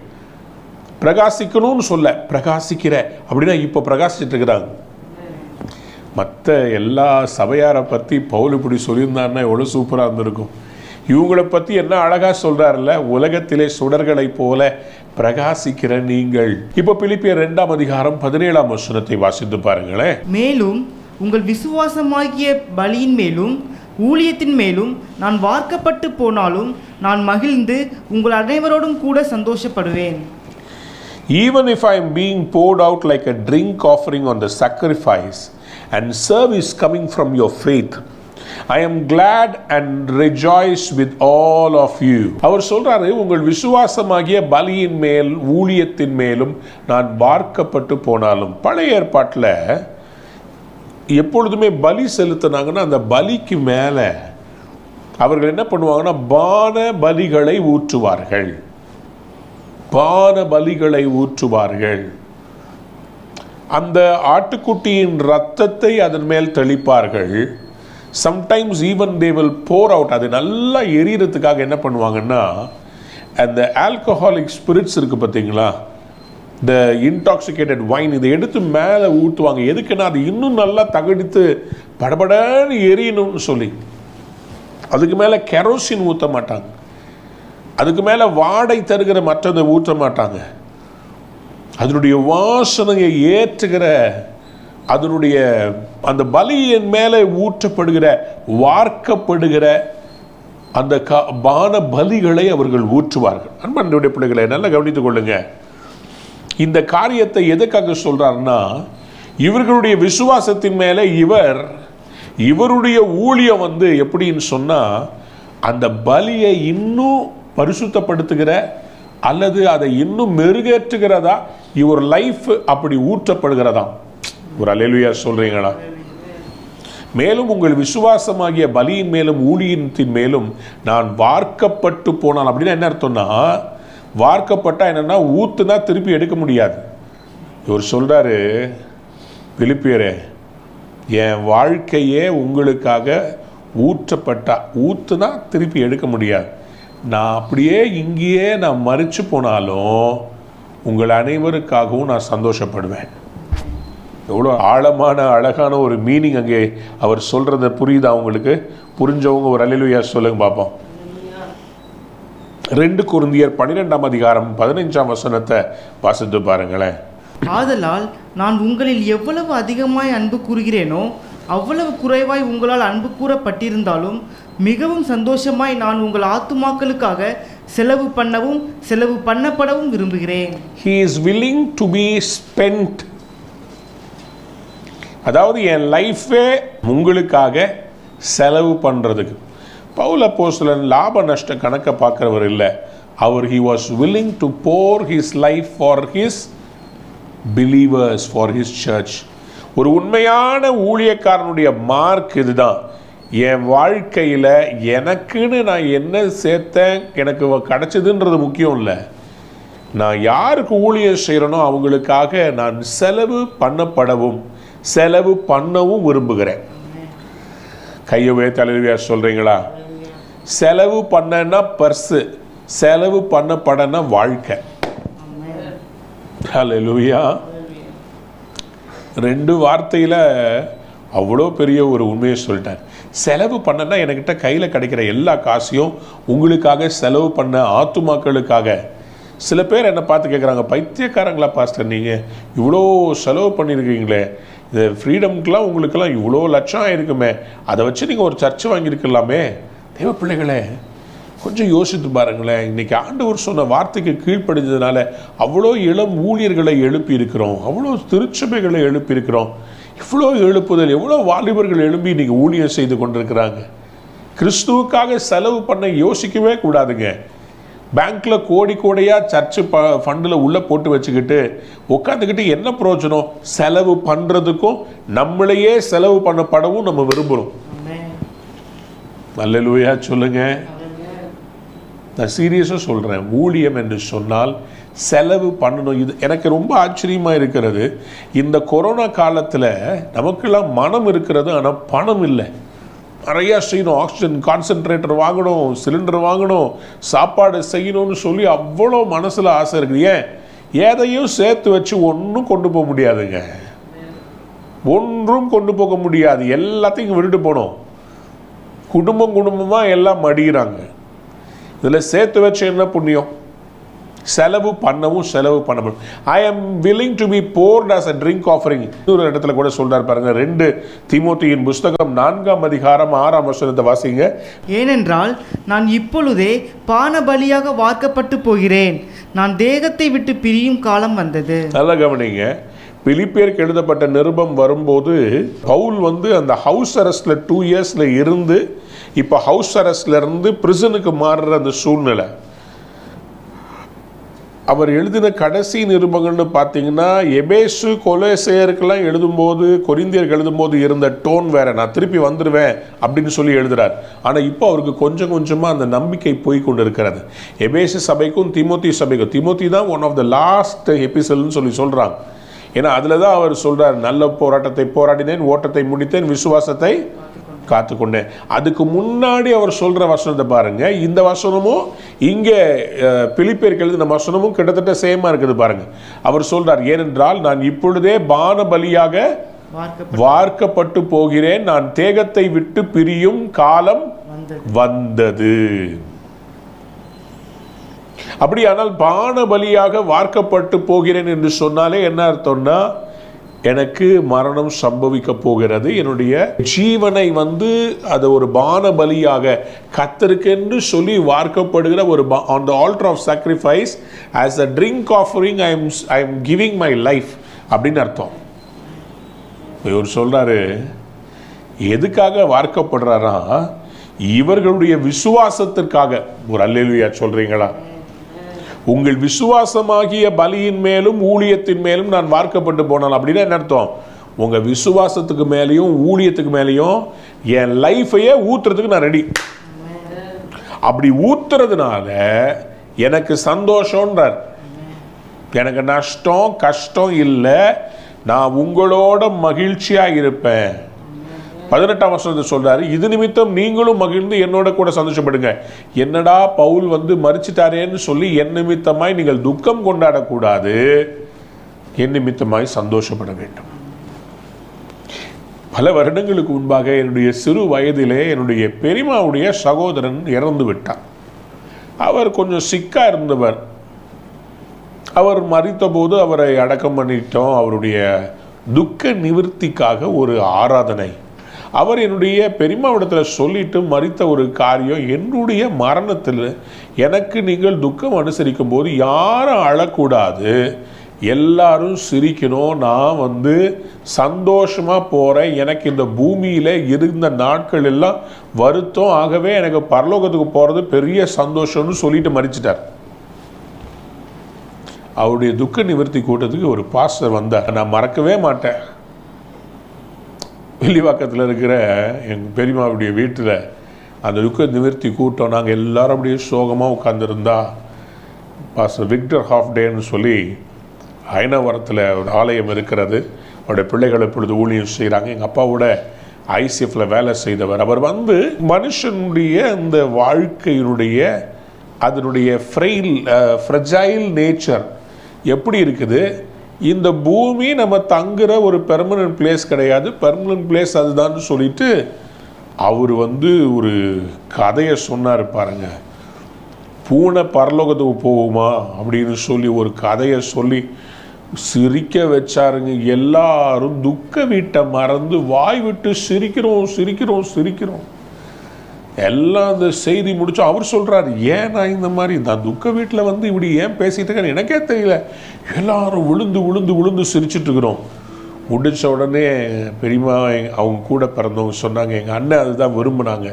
பிரகாசிக்கணும்னு சொல்ல, பிரகாசிக்கிற அப்படின்னா இப்போ பிரகாசிச்சுட்டு இருக்கிறாங்க. மற்ற எல்லா சபையாரை பற்றி பவுல் இப்படி சொல்லியிருந்தாருன்னா எவ்வளோ சூப்பராக இருந்திருக்கும். இவங்களை பற்றி என்ன அழகாக சொல்கிறாருல்ல, உலகத்திலே சுடர்களை போல பிரகாசிக்கிற நீங்கள். இப்போ பிலிப்பியர் 2ஆம் அதிகாரம் 17ஆம் வசனத்தை வாசித்து பாருங்களேன். மேலும் உங்கள் விசுவாசமாகிய பலியின் மேலும் ஊழியத்தின் மேலும் நான் வார்க்கப்பட்டு போனாலும் நான் மகிழ்ந்து உங்கள் அனைவரோடும் கூட சந்தோஷப்படுவேன். Even if I am being poured out like a drink offering on the sacrifice and service coming from your faith, I am glad and rejoice with all of you. அவர் சொல்றாரு, உங்கள் விசுவாசமாகிய பலியின் மேல் ஊழியத்தின் மேலும் நான் வார்க்கப்பட்டு போனாலும். பழைய ஏற்பாட்டில் எப்பொழுதுமே பலி செலுத்தினாங்கன்னா அந்த பலிக்கு மேலே அவர்கள் என்ன பண்ணுவாங்கன்னா பான பலிகளை ஊற்றுவார்கள். பான பலிகளை ஊற்றுவார்கள். அந்த ஆட்டுக்குட்டியின் இரத்தத்தை அதன் மேல் தெளிப்பார்கள். Sometimes even they will pour out. அது நல்லா எரியறதுக்காக என்ன பண்ணுவாங்கன்னா, அந்த ஆல்கஹாலிக் ஸ்பிரிட்ஸ் இருக்குது பார்த்தீங்களா, இந்த இன்டாக்சிகேட்டட் வைன், இதை எடுத்து மேலே ஊற்றுவாங்க. எதுக்குன்னா அது இன்னும் நல்லா தகடித்து படபடன்னு எரியணும்னு சொல்லி. அதுக்கு மேலே கெரோசின் ஊற்ற மாட்டாங்க, அதுக்கு மேலே வாடை தருகிற மற்றதை ஊற்ற மாட்டாங்க. அதனுடைய வாசனையை ஏற்றுகிற அதனுடைய அந்த பலியின் மேலே ஊற்றப்படுகிற வார்க்கப்படுகிற அந்த பான பலிகளை அவர்கள் ஊற்றுவார்கள். அன்பனுடைய பிள்ளைகளை நல்லா கவனித்துக் கொள்ளுங்க. இந்த காரியத்தை எதுக்காக சொல்றாருன்னா, இவர்களுடைய விசுவாசத்தின் மேலே இவருடைய ஊழியம் எப்படின்னு சொன்னா, அந்த பலியை இன்னும் பரிசுத்தப்படுத்துகிற அல்லது அதை இன்னும் மெருகேற்றுகிறதா, இவர் லைஃப் அப்படி ஊற்றப்படுகிறதா. ஒரு அல்லேலூயா சொல்றீங்களா? மேலும் உங்கள் விசுவாசமாகிய பலியின் மேலும் ஊழியத்தின் மேலும் நான் வார்க்கப்பட்டு போனால். அப்படின்னா என்ன அர்த்தம்னா, வார்க்கப்பட்டா என்னன்னா ஊத்துனா திருப்பி எடுக்க முடியாது. இவர் சொல்றாரு, பிலிப்பியரே, என் வாழ்க்கையே உங்களுக்காக ஊற்றப்பட்டா, ஊத்துனா திருப்பி எடுக்க முடியாது. நான் அப்படியே இங்கேயே நான் மறிச்சு போனாலும் உங்கள் அனைவருக்காகவும் நான் சந்தோஷப்படுவேன். எவ்வளோ ஆழமான அழகான ஒரு மீனிங் அங்கே அவர் சொல்றத புரியுதா உங்களுக்கு? புரிஞ்சவங்க ஒரு அல்லேலூயா சொல்லுங்க பார்ப்போம். 2 கொரிந்தியர் 12ஆம் அதிகாரம் 15ஆம் வசனத்தை வாசித்து பாருங்களேன். ஆதலால் நான் உங்களில் எவ்வளவு அதிகமாய் அன்பு கூறுகிறேனோ அவ்வளவு குறைவாய் உங்களால் அன்பு கூறப்பட்டிருந்தாலும் மிகவும் சந்தோஷமாய் நான் உங்கள் ஆத்துமாக்களுக்காக செலவு பண்ணவும் செலவு பண்ணப்படவும் விரும்புகிறேன். He is willing to be spent. அதாவது என் லைஃபே உங்களுக்காக செலவு பண்ணுறதுக்கு. பவுல் அப்போஸ்தலன் லாப நஷ்ட கணக்கை பார்க்குறவர் இல்லை. அவர் he was willing to pour his life for his believers, for his church. ஒரு உண்மையான ஊழியக்காரனுடைய மார்க் இதுதான். என் வாழ்க்கையில் எனக்குன்னு நான் என்ன சேர்த்தேன், எனக்கு கிடைச்சதுன்றது முக்கியம் இல்லை. நான் யாருக்கு ஊழியம் செய்கிறேனோ அவங்களுக்காக நான் செலவு பண்ணப்படவும் செலவு பண்ணவும் விரும்புகிறேன். கையவே தலைவியா சொல்கிறீங்களா? செலவு பண்ணனா பர்ஸு, செலவு பண்ணப்படனா வாழ்க்கை. ஹல்லேலூயா. 2 வார்த்தையில் அவ்வளோ பெரிய ஒரு உண்மையை சொல்லிட்டார். செலவு பண்ணனா என்கிட்ட கையில் கிடைக்கிற எல்லா காசையும் உங்களுக்காக செலவு பண்ண ஆத்துமாக்களுக்காக. சில பேர் என்னை பார்த்து கேட்குறாங்க, பைத்தியக்காரங்களா பாஸ்டர், நீங்கள் இவ்வளோ செலவு பண்ணியிருக்கீங்களே, இந்த ஃப்ரீடம்க்கெலாம் உங்களுக்கெல்லாம் இவ்வளோ லட்சம் ஆயிருக்குமே, அதை வச்சு நீங்கள் ஒரு சர்ச்சு வாங்கியிருக்கலாமே. தேவ பிள்ளைகளே, கொஞ்சம் யோசித்து பாருங்களேன். இன்றைக்கி ஆண்டவர் சொன்ன வார்த்தைக்கு கீழ்ப்படிஞ்சதுனால அவ்வளோ இளம் ஊழியர்களை எழுப்பி இருக்கிறோம், அவ்வளோ திருச்சபைகளை எழுப்பியிருக்கிறோம். இவ்வளோ எழுப்புதல், எவ்வளோ வாலிபர்கள் எழுப்பி இன்றைக்கி ஊழியம் செய்து கொண்டிருக்கிறாங்க. கிறிஸ்துவுக்காக செலவு பண்ண யோசிக்கவே கூடாதுங்க. பேங்க்கில் கோடி கோடியாக சர்ச்சு ஃபண்டில் உள்ளே போட்டு வச்சுக்கிட்டு உட்காந்துக்கிட்டு என்ன பிரயோஜனம்? செலவு பண்ணுறதுக்கும் நம்மளையே செலவு பண்ணப்படவும் நம்ம விரும்புகிறோம். அல்லேலூயா சொல்லுங்க. நான் சீரியஸாக சொல்கிறேன், ஊழியம் என்று சொன்னால் செலவு பண்ணணும். இது எனக்கு ரொம்ப ஆச்சரியமாக இருக்கிறது. இந்த கொரோனா காலத்தில் நமக்கெல்லாம் மனம் இருக்கிறது, ஆனால் பணம் இல்லை. நிறையா செய்யணும், ஆக்சிஜன் கான்சன்ட்ரேட்டர் வாங்கணும், சிலிண்டர் வாங்கணும், சாப்பாடு செய்யணும்னு சொல்லி அவ்வளோ மனசில் ஆசை இருக்குது. ஏன் எதையும் சேர்த்து வச்சு ஒன்றும் கொண்டு போக முடியாதுங்க, ஒன்றும் கொண்டு போக முடியாது. எல்லாத்தையும் விட்டுட்டு போகணும். குடும்பமாக எல்லாம் மடிகிறாங்க. இதில் சேர்த்து வச்சு என்ன புண்ணியம்? செலவு பண்ணவும் செலவு பண்ணவும். ஐ ஆம் willing to be poured as a drink offering. இன்னொரு இடத்துல கூட சொல்றார் பாருங்க, 2 தீமோத்தேயின் புஸ்தகம் 4ஆம் அதிகாரம் 6ஆம் வசனத்தை வாசிங்க. ஏனென்றால் நான் இப்பொழுதே பான பலியாக வார்க்கப்பட்டு போகிறேன், நான் தேகத்தை விட்டு பிரியும் காலம் வந்தது. நல்லா கவனிங்க. பிலிப்பியருக்கு எழுதப்பட்ட நிருபம் வரும்போது பவுல் அந்த ஹவுஸ் அரெஸ்ட்ல 2 இயர்ஸ்ல இருந்து இப்போ ஹவுஸ் அரெஸ்ட்ல இருந்து பிரிசனுக்கு மாறுற அந்த சூழ்நிலை. அவர் எழுதின கடைசி நிருபங்கள்னு பார்த்தீங்கன்னா எபேசு கொலோசையருக்கெல்லாம் எழுதும்போது, கொரிந்தியருக்கு எழுதும்போது இருந்த டோன் வேற. நான் திருப்பி வந்துடுவேன் அப்படின்னு சொல்லி எழுதுறார். ஆனால் இப்போ அவருக்கு கொஞ்சம் கொஞ்சமாக அந்த நம்பிக்கை போய் கொண்டு இருக்கிறது. எபேசு சபைக்கும் தீமோத்தி சபைக்கும், தீமோத்தி தான் ஒன் ஆஃப் த லாஸ்ட் எபிசோல்னு சொல்கிறாங்க. ஏன்னா அதில் தான் அவர் சொல்கிறார், நல்ல போராட்டத்தை போராடினேன், ஓட்டத்தை முடித்தேன், விசுவாசத்தை காத்துக்கொண்டேன். அதுக்கு முன்னாடி அவர் சொல்கிற வசனத்தை பாருங்க. இந்த வசனமும் இங்கே பிலிப்பியருக்கு எழுதின வசனமும் கிட்டத்தட்ட சேமாக இருக்குது பாருங்க. அவர் சொல்றார், ஏனென்றால் நான் இப்பொழுதே பான பலியாக வார்க்கப்பட்டு போகிறேன், நான் தேகத்தை விட்டு பிரியும் காலம் வந்தது. அப்படியானால் பான பலியாக வார்க்கப்பட்டு போகிறேன் என்று சொன்னாலே என்ன அர்த்தம்னா, எனக்கு மரணம் சம்பவிக்க போகிறது. என்னுடைய ஜீவனை அது ஒரு பான பலியாக கர்த்தருக்கென்று சொல்லி வார்க்கப்படுகிற ஒரு on the altar of sacrifice as a drink offering I am giving my life அப்படின்னு அர்த்தம். இவர் சொல்றாரு, எதுக்காக வார்க்கப்படுறாரா? இவர்களுடைய விசுவாசத்திற்காக. ஒரு அல்லேலூயா சொல்றீங்களா? உங்கள் விசுவாசமாகிய பலியின் மேலும் ஊழியத்தின் மேலும் நான் வார்க்கப்பட்டு போனால். அப்படின்னா என்ன அர்த்தம்? உங்கள் விசுவாசத்துக்கு மேலேயும் ஊழியத்துக்கு மேலேயும் என் லைஃபையே ஊத்துறதுக்கு நான் ரெடி. அப்படி ஊத்துறதுனால எனக்கு சந்தோஷம்ன்றார். எனக்கு நஷ்டம் கஷ்டம் இல்லை, நான் உங்களோட மகிழ்ச்சியாக இருப்பேன். 18ஆம் வசனத்தை சொல்றாரு, இது நிமித்தம் நீங்களும் மகிழ்ந்து என்னோட கூட சந்தோஷப்படுங்க. என்னடா பவுல் மரிச்சிட்டாரேன்னு சொல்லி என் நிமித்தமாய் நீங்கள் துக்கம் கொண்டாடக்கூடாது, என் நிமித்தமாய் சந்தோஷப்பட வேண்டும். பல வருடங்களுக்கு முன்பாக என்னுடைய சிறு வயதிலே என்னுடைய பெரியம்மாவுடைய சகோதரன் இறந்து விட்டார். அவர் கொஞ்சம் சிக்கா இருந்தவர். அவர் மரித்த போது அவரை அடக்கம் பண்ணிட்டோம். அவருடைய துக்க நிவர்த்திக்காக ஒரு ஆராதனை. அவர் என்னுடைய பெரியம்மாவிடத்தில் சொல்லிட்டு மரித்த ஒரு காரியம், என்னுடைய மரணத்தில் எனக்கு நீங்கள் துக்கம் அனுசரிக்கும் போது யாரும் அழக்கூடாது, எல்லாரும் சிரிக்கணும், நான் சந்தோஷமாக போகிறேன், எனக்கு இந்த பூமியில் இருந்த நாட்கள் எல்லாம் வருத்தம், ஆகவே எனக்கு பரலோகத்துக்கு போகிறது பெரிய சந்தோஷம்னு சொல்லிட்டு மரிச்சிட்டார். அவருடைய துக்க நிவர்த்தி கூட்டத்துக்கு ஒரு பாஸ்டர் வந்தார். நான் மறக்கவே மாட்டேன். வெள்ளிவாக்கத்தில் இருக்கிற எங்கள் பெரியம்மாவுடைய வீட்டில் அந்த துக்க நிவர்த்தி கூட்டம், நாங்கள் எல்லாரும் அப்படியே சோகமாக உட்காந்துருந்தா, பாஸ்டர் விக்டர் ஹாஃப் டேன்னு சொல்லி ஐனவரத்தில் ஒரு ஆலயம் இருக்கிறது, அவருடைய பிள்ளைகள் இப்பொழுது ஊழியம் செய்கிறாங்க. எங்கள் அப்பாவோட ஐசிஎஃப்பில் வேலை செய்தவர். அவர் மனுஷனுடைய இந்த வாழ்க்கையினுடைய அதனுடைய ஃப்ரைல் ஃப்ரெஜைல் நேச்சர் எப்படி இருக்குது, இந்த பூமி நம்ம தங்குற ஒரு பெர்மனன்ட் பிளேஸ் கிடையாது, பெர்மனன்ட் பிளேஸ் அதுதான் சொல்லிட்டு அவர் ஒரு கதையை சொன்னார் பாருங்க. பூனை பரலோகத்துக்கு போகுமா அப்படின்னு சொல்லி ஒரு கதையை சொல்லி சிரிக்க வச்சாருங்க. எல்லாரும் துக்க வீட்டை மறந்து வாய் விட்டு சிரிக்கிறோம் சிரிக்கிறோம் சிரிக்கிறோம். எல்லாம் அந்த செய்தி முடிச்சு அவர் சொல்றாரு, ஏன் நான் இந்த மாதிரி நான் துக்க வீட்டில் இப்படி ஏன் பேசிட்டு இருக்கேன் எனக்கே தெரியல. எல்லாரும் விழுந்து விழுந்து விழுந்து சிரிச்சிட்டு இருக்கிறோம். முடிச்ச உடனே பெரியமா அவங்க கூட பிறந்தவங்க சொன்னாங்க, எங்கள் அண்ணன் அதுதான் விரும்பினாங்க.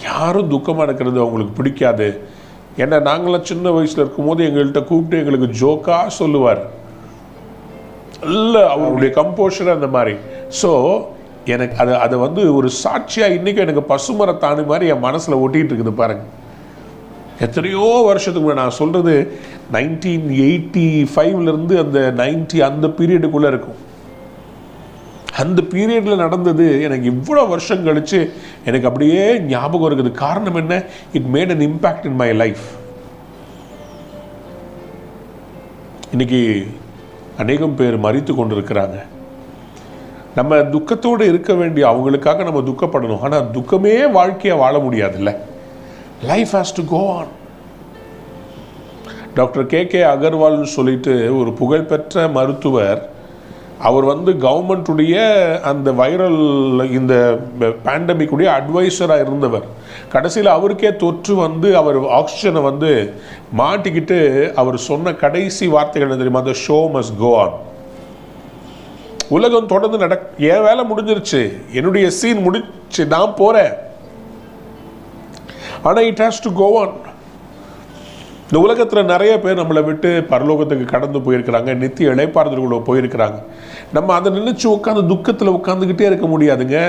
யாரும் துக்கமாக இருக்கிறது அவங்களுக்கு பிடிக்காது. ஏன்னா நாங்களாம் சின்ன வயசில் இருக்கும்போது எங்கள்கிட்ட கூப்பிட்டு எங்களுக்கு ஜோக்காக சொல்லுவார். இல்லை அவருடைய கம்போஷர் அந்த மாதிரி. ஸோ எனக்கு அதை ஒரு சாட்சியாக இன்றைக்கி எனக்கு பசுமரத்தாணி மாதிரி என் மனசில் ஒட்டிகிட்டு இருக்குது பாருங்க. எத்தனையோ வருஷத்துக்கு முன்னாடி நான் சொல்கிறது 1985 அந்த 90 அந்த பீரியடுக்குள்ளே இருக்கும். அந்த பீரியடில் நடந்தது எனக்கு இவ்வளோ வருஷம் கழித்து எனக்கு அப்படியே ஞாபகம் இருக்குது. காரணம் என்ன? It made an impact in my life. இன்னைக்கு அநேகம் பேர் மரித்து கொண்டிருக்கிறாங்க. நம்ம துக்கத்தோடு இருக்க வேண்டிய அவங்களுக்காக நம்ம துக்கப்படணும். ஆனால் துக்கமே வாழ்க்கையை வாழ முடியாதுல்ல. Life has to go on. Doctor K அகர்வால்னு சொல்லிட்டு ஒரு புகழ்பெற்ற மருத்துவர், அவர் கவர்மெண்ட்டுடைய அந்த வைரல் இந்த பேண்டமிக்குடைய அட்வைசராக இருந்தவர். கடைசியில் அவருக்கே தொற்று அவர் ஆக்சிஜனை மாட்டிக்கிட்டு அவர் சொன்ன கடைசி வார்த்தைகள் என்ன தெரியுமா? the show must go on. உலகம் தொடர்ந்து என் வேலை முடிஞ்சிருச்சு, என்னுடைய சீன் முடிச்சு, நான் போறேன். ஆனால் it has to go on. இந்த உலகத்தில் நிறைய பேர் நம்மளை விட்டு பரலோகத்துக்கு கடந்து போயிருக்கிறாங்க, நித்திய இளைப்பாறுதலுக்குள்ள போயிருக்கிறாங்க. நம்ம அதை நினைச்சு உட்காந்து துக்கத்தில் உட்காந்துக்கிட்டே இருக்க முடியாதுங்க.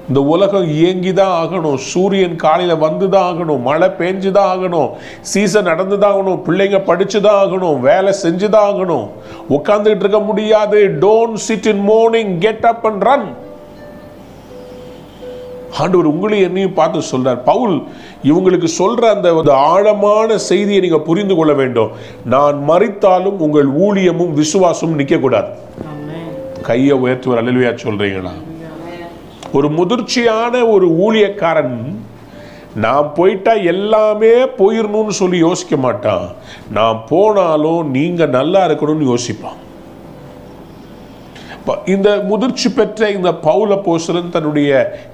இந்த உலகம் இயங்கி தான் ஆகணும். சூரியன் காலையில் வந்து தான் ஆகணும், மழை பெஞ்சு தான் ஆகணும், சீசன் நடந்து தான் ஆகணும், பிள்ளைங்க படிச்சு தான் ஆகணும், வேலை செஞ்சு தான் ஆகணும். உட்காந்துக்கிட்டு இருக்க முடியாது. Don't sit in morning, get up and run. ஆண்டவர் உங்களையும் என்னையும் பார்த்து சொல்றார். பவுல் இவங்களுக்கு சொல்ற அந்த ஆழமான செய்தியை நீங்க புரிந்து கொள்ள வேண்டும். நான் மரித்தாலும் உங்கள் ஊழியமும் விசுவாசமும் நிற்க கூடாது. கையை உயர்த்துவர். அல்லேலூயா சொல்றீங்களா? ஒரு முதிர்ச்சியான ஒரு ஊழியக்காரன் நான் போயிட்டா எல்லாமே போயிடணும்னு சொல்லி யோசிக்க மாட்டான். நான் போனாலும் நீங்க நல்லா இருக்கணும்னு யோசிப்பான். இந்த முதிர்ச்சி பெற்ற இந்த பவுல் அப்போஸ்தலன் தன்னுடைய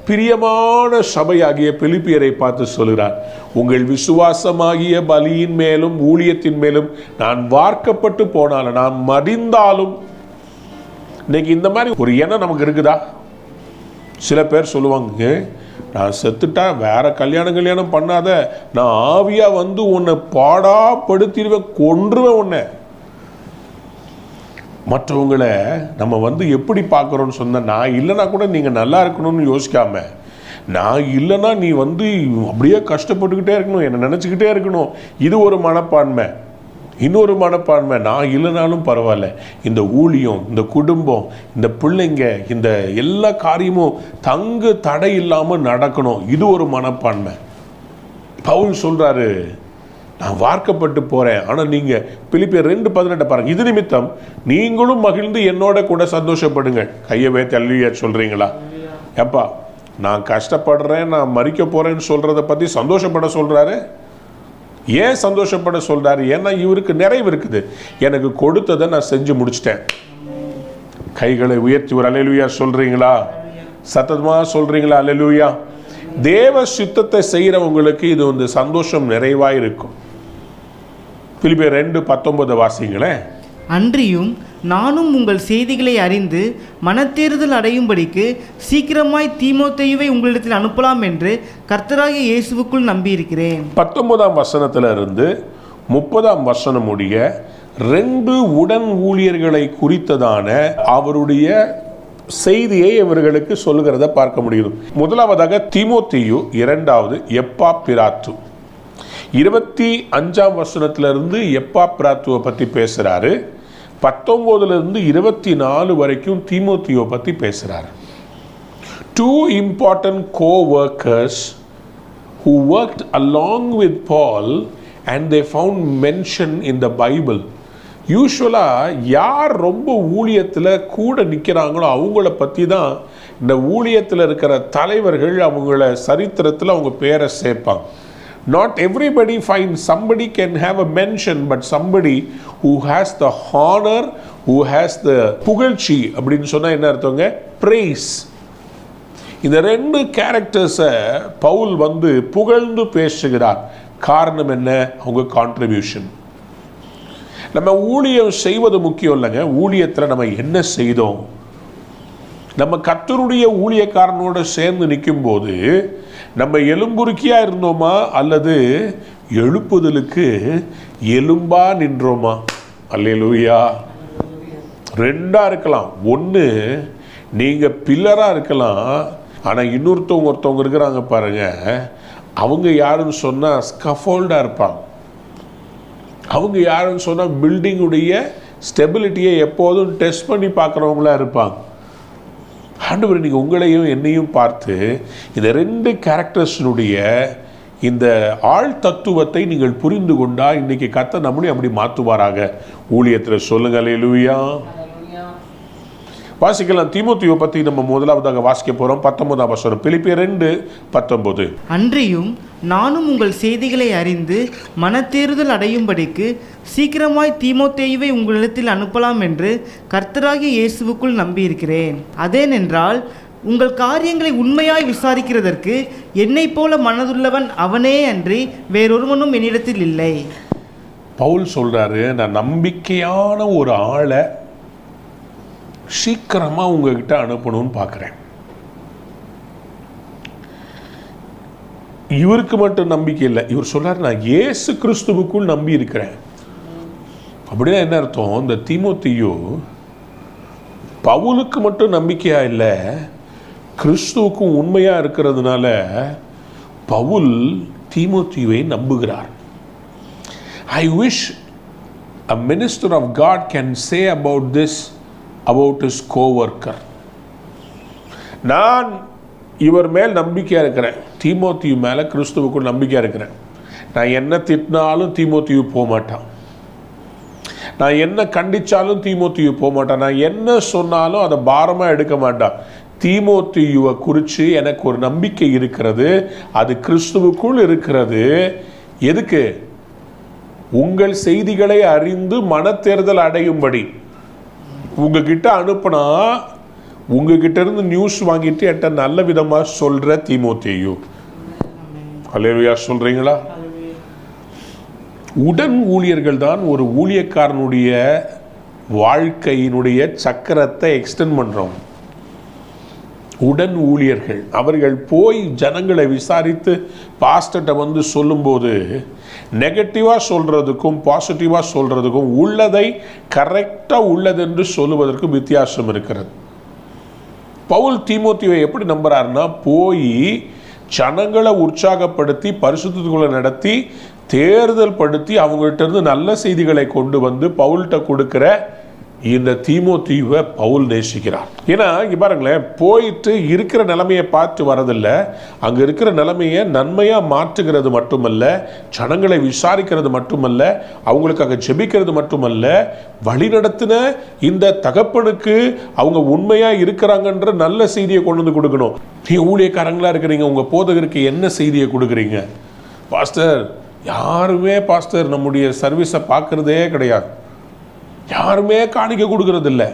பிரியமான சபையாகிய பிலிப்பியரை பார்த்து சொல்கிறார், உங்கள் விசுவாசமாகிய பலியின் மேலும் ஊழியத்தின் மேலும் நான் வார்க்கப்பட்டு போனாலும், நான் மடிந்தாலும். இன்னைக்கு இந்த மாதிரி ஒரு எண்ணம் நமக்கு இருக்குதா? சில பேர் சொல்லுவாங்க, நான் செத்துட்டா வேற கல்யாணம் பண்ணாத, நான் ஆவியா உன்னை பாடாப்படுத்திடுவேன், கொன்றுவேன் உன்னை. மற்றவங்களை நம்ம எப்படி பார்க்குறோன்னு சொன்ன, நான் இல்லைன்னா கூட நீங்கள் நல்லா இருக்கணும்னு யோசிக்காம, நான் இல்லைன்னா நீ அப்படியே கஷ்டப்பட்டுக்கிட்டே இருக்கணும், என்னை நினச்சிக்கிட்டே இருக்கணும். இது ஒரு மனப்பான்மை. இன்னொரு மனப்பான்மை, நான் இல்லைனாலும் பரவாயில்ல, இந்த ஊழியம், இந்த குடும்பம், இந்த பிள்ளைங்க, இந்த எல்லா காரியமும் தங்கு தடை இல்லாமல் நடக்கணும். இது ஒரு மனப்பான்மை. பவுல் சொல்கிறாரு, நான் வார்க்கப்பட்டு போகிறேன், ஆனால் நீங்கள் பிலிப்பியர் 2:18 பாருங்க, இது நிமித்தம் நீங்களும் மகிழ்ந்து என்னோட கூட சந்தோஷப்படுங்க. கையை வைத்து அல்லேலூயா சொல்கிறீங்களா? எப்பா நான் கஷ்டப்படுறேன், நான் மரிக்க போகிறேன்னு சொல்கிறத பற்றி சந்தோஷப்பட சொல்கிறாரு. ஏன் சந்தோஷப்பட சொல்கிறாரு? ஏன்னா இவருக்கு நிறைவு இருக்குது. எனக்கு கொடுத்ததை நான் செஞ்சு முடிச்சிட்டேன். கைகளை உயர்த்தி ஒரு அல்லேலூயா சொல்கிறீங்களா? சத்தமாக சொல்கிறீங்களா? அல்லேலூயா. தேவ சித்தத்தை செய்கிறவங்களுக்கு இது சந்தோஷம் நிறைவாக இருக்கும். பிலிப்பியர் 2:19 வாசிங்களேன். அன்றியும் நானும் உங்கள் செய்திகளை அறிந்து மனத்தேறுதல் அடையும்படிக்கு சீக்கிரமாய் தீமோத்தேயுவை உங்களிடத்தில் அனுப்பலாம் என்று கர்த்தராகிய இயேசுவுக்குள் நம்பியிருக்கிறேன். 19ஆம் வசனத்திலிருந்து 30ஆம் வசனம் முடிய 2 உடன் ஊழியர்களை குறித்ததான அவருடைய செய்தியை இவர்களுக்கு சொல்லுகிறத பார்க்க முடியும். முதலாவதாக தீமோத்தேயு, இரண்டாவது எப்பாப்பிராத்து. 25ஆம் வசனத்திலிருந்து எப்பாப்பிராத்துவை பற்றி பேசுகிறாரு. 19லிருந்து 24 வரைக்கும் தீமோத்தேயுவை பற்றி பேசுகிறார். 2 important co-workers who worked along with Paul and they found mention in the Bible. யூஸ்வலாக யார் ரொம்ப ஊழியத்தில் கூட நிற்கிறாங்களோ அவங்கள பற்றி தான் இந்த ஊழியத்தில் இருக்கிற தலைவர்கள் அவங்கள சரித்திரத்தில் அவங்க பேரை சேர்ப்பாங்க. Not everybody finds somebody can have a mention, but somebody who has the honor, who has the புகழ்ச்சி அப்படின்னு சொன்னால் என்ன அர்த்தங்க? praise. இந்த ரெண்டு கேரக்டர்ஸை பவுல் புகழ்ந்து பேசுகிறார். காரணம் என்ன? அவங்க கான்ட்ரிபியூஷன். நம்ம ஊழியம் செய்வது முக்கியம் இல்லைங்க, ஊழியத்தில் நம்ம என்ன செய்தோம். நம்ம கர்த்தருடைய ஊழியக்காரனோட சேர்ந்து நிற்கும் போது நம்ம எலும்புருக்கியா இருந்தோமா அல்லது எழுப்புதலுக்கு எலும்பா நின்றோமா? அல்லேலூயா. ரெண்டா இருக்கலாம். ஒன்று நீங்கள் பில்லராக இருக்கலாம், ஆனால் ஒருத்தவங்க இருக்கிறாங்க பாருங்க, அவங்க யாருன்னு சொன்னால் ஸ்கஃபோல்டாக இருப்பாங்க. அவங்க யாருன்னு சொன்னால் பில்டிங்குடைய ஸ்டெபிலிட்டியை எப்போதும் டெஸ்ட் பண்ணி பார்க்குறவங்களா இருப்பாங்க. ஆண்டவர் நீங்கள் உங்களையும் என்னையும் பார்த்து இந்த ரெண்டு கேரக்டர்ஸினுடைய இந்த ஆள் தத்துவத்தை நீங்கள் புரிந்து கொண்டா இன்னைக்கு கர்த்தர் நம்மளையும் அப்படி மாற்றுவாராக. ஊழியத்தில் சொல்லுங்க. அல்லேலூயா. வாசிக்கலாம். தீமோத்தேயுவை பற்றி நம்ம முதலாவதாக வாசிக்க போகிறோம். 19ஆம் வசனம், பிலிப்பியர் 2:19. அன்றியும் நானும் உங்கள் செய்திகளை அறிந்து மனத்தேறுதல் அடையும்படிக்கு சீக்கிரமாய் தீமோத்தேயுவை உங்களிடத்தில் அனுப்பலாம் என்று கர்த்தராகிய இயேசுவுக்குள் நம்பியிருக்கிறேன். அதேனென்றால் உங்கள் காரியங்களை உண்மையாய் விசாரிக்கிறதற்கு என்னை போல மனதுள்ளவன் அவனே அன்றி வேறொருவனும் என்னிடத்தில் இல்லை. பவுல் சொல்றாரு, நான் நம்பிக்கையான ஒரு ஆளை சீக்கிரமாக உங்ககிட்ட அனுப்பணும்னு பார்க்குறேன். இவருக்கு மட்டும் நம்பிக்கை இல்லை. இவர் சொல்றாரு, நான் இயேசு கிறிஸ்துவுக்குள் நம்பி இருக்கிறேன். அப்படின்னா என்ன அர்த்தம்? இந்த தீமோத்தேயு பவுலுக்கு மட்டும் நம்பிக்கையா இல்லை, கிறிஸ்துவுக்கும் உண்மையாக இருக்கிறதுனால பவுல் தீமோத்தேயுவை நம்புகிறார். I wish a minister of God can say about this about his co-worker. நான் இவர் மேல் நம்பிக்கையாக இருக்கிறேன், தீமோத்தேயு மேலே கிறிஸ்துவுக்குள் நம்பிக்கையாக இருக்கிறேன். நான் என்ன திட்டினாலும் தீமோத்தேயு போக மாட்டான், நான் என்ன கண்டிச்சாலும் தீமோத்தேயு போக மாட்டான், நான் என்ன சொன்னாலும் அதை பாரமாக எடுக்க மாட்டான். தீமோத்தேயுவை குறித்து எனக்கு ஒரு நம்பிக்கை இருக்கிறது, அது கிறிஸ்துவுக்குள் இருக்கிறது. எதுக்கு? உங்கள் செய்திகளை அறிந்து மனத்தேறுதல் அடையும்படி. உங்ககிட்ட அனுப்புனா உங்ககிட்ட இருந்து நியூஸ் வாங்கிட்டு என்கிட்ட நல்ல விதமாக சொல்கிற தீமோத்தேயு. அல்லேலூயா சொல்கிறீங்களா? உடன் ஊழியர்கள் தான் ஒரு ஊழியக்காரனுடைய வாழ்க்கையினுடைய சக்கரத்தை எக்ஸ்டெண்ட் பண்ணுறோம். உடன் ஊழியர்கள் அவர்கள் போய் ஜனங்களை விசாரித்து பாஸ்டர்கிட்ட சொல்லும்போது நெகட்டிவாக சொல்கிறதுக்கும் பாசிட்டிவாக சொல்கிறதுக்கும் உள்ளதை கரெக்டாக உள்ளதென்று சொல்லுவதற்கும் வித்தியாசம் இருக்கிறது. பவுல் தீமோத்தேயுவை எப்படி நம்புறாருன்னா, போய் ஜனங்களை உற்சாகப்படுத்தி பரிசுத்தத்துக்குள்ள நடத்தி தேர்தல் படுத்தி அவங்கள்ட்ட இருந்து நல்ல செய்திகளை கொண்டு வந்து பவுல்கிட்ட கொடுக்கிற இந்த தீமோத்தேயுவை பவுல் நேசிக்கிறார். ஏன்னா இங்க பாருங்களேன், போயிட்டு இருக்கிற நிலைமையை பார்த்து வரதில்லை, அங்கே இருக்கிற நிலைமையை நன்மையாக மாற்றுகிறது மட்டுமல்ல, ஜனங்களை விசாரிக்கிறது மட்டுமல்ல, அவங்களுக்காக ஜெபிக்கிறது மட்டுமல்ல, வழிநடத்தின இந்த தகப்பனுக்கு அவங்க உண்மையாக இருக்கிறாங்கன்ற நல்ல செய்தியை கொண்டு வந்து கொடுக்கணும். நீங்கள் ஊழியக்காரங்களாக இருக்கிறீங்க, உங்கள் போதகருக்கு என்ன செய்தியை கொடுக்குறீங்க? பாஸ்டர், யாருமே பாஸ்டர் நம்முடைய சர்வீஸை பார்க்குறதே கிடையாது, யாருமே காணிக்க கொடுக்கறதில்ல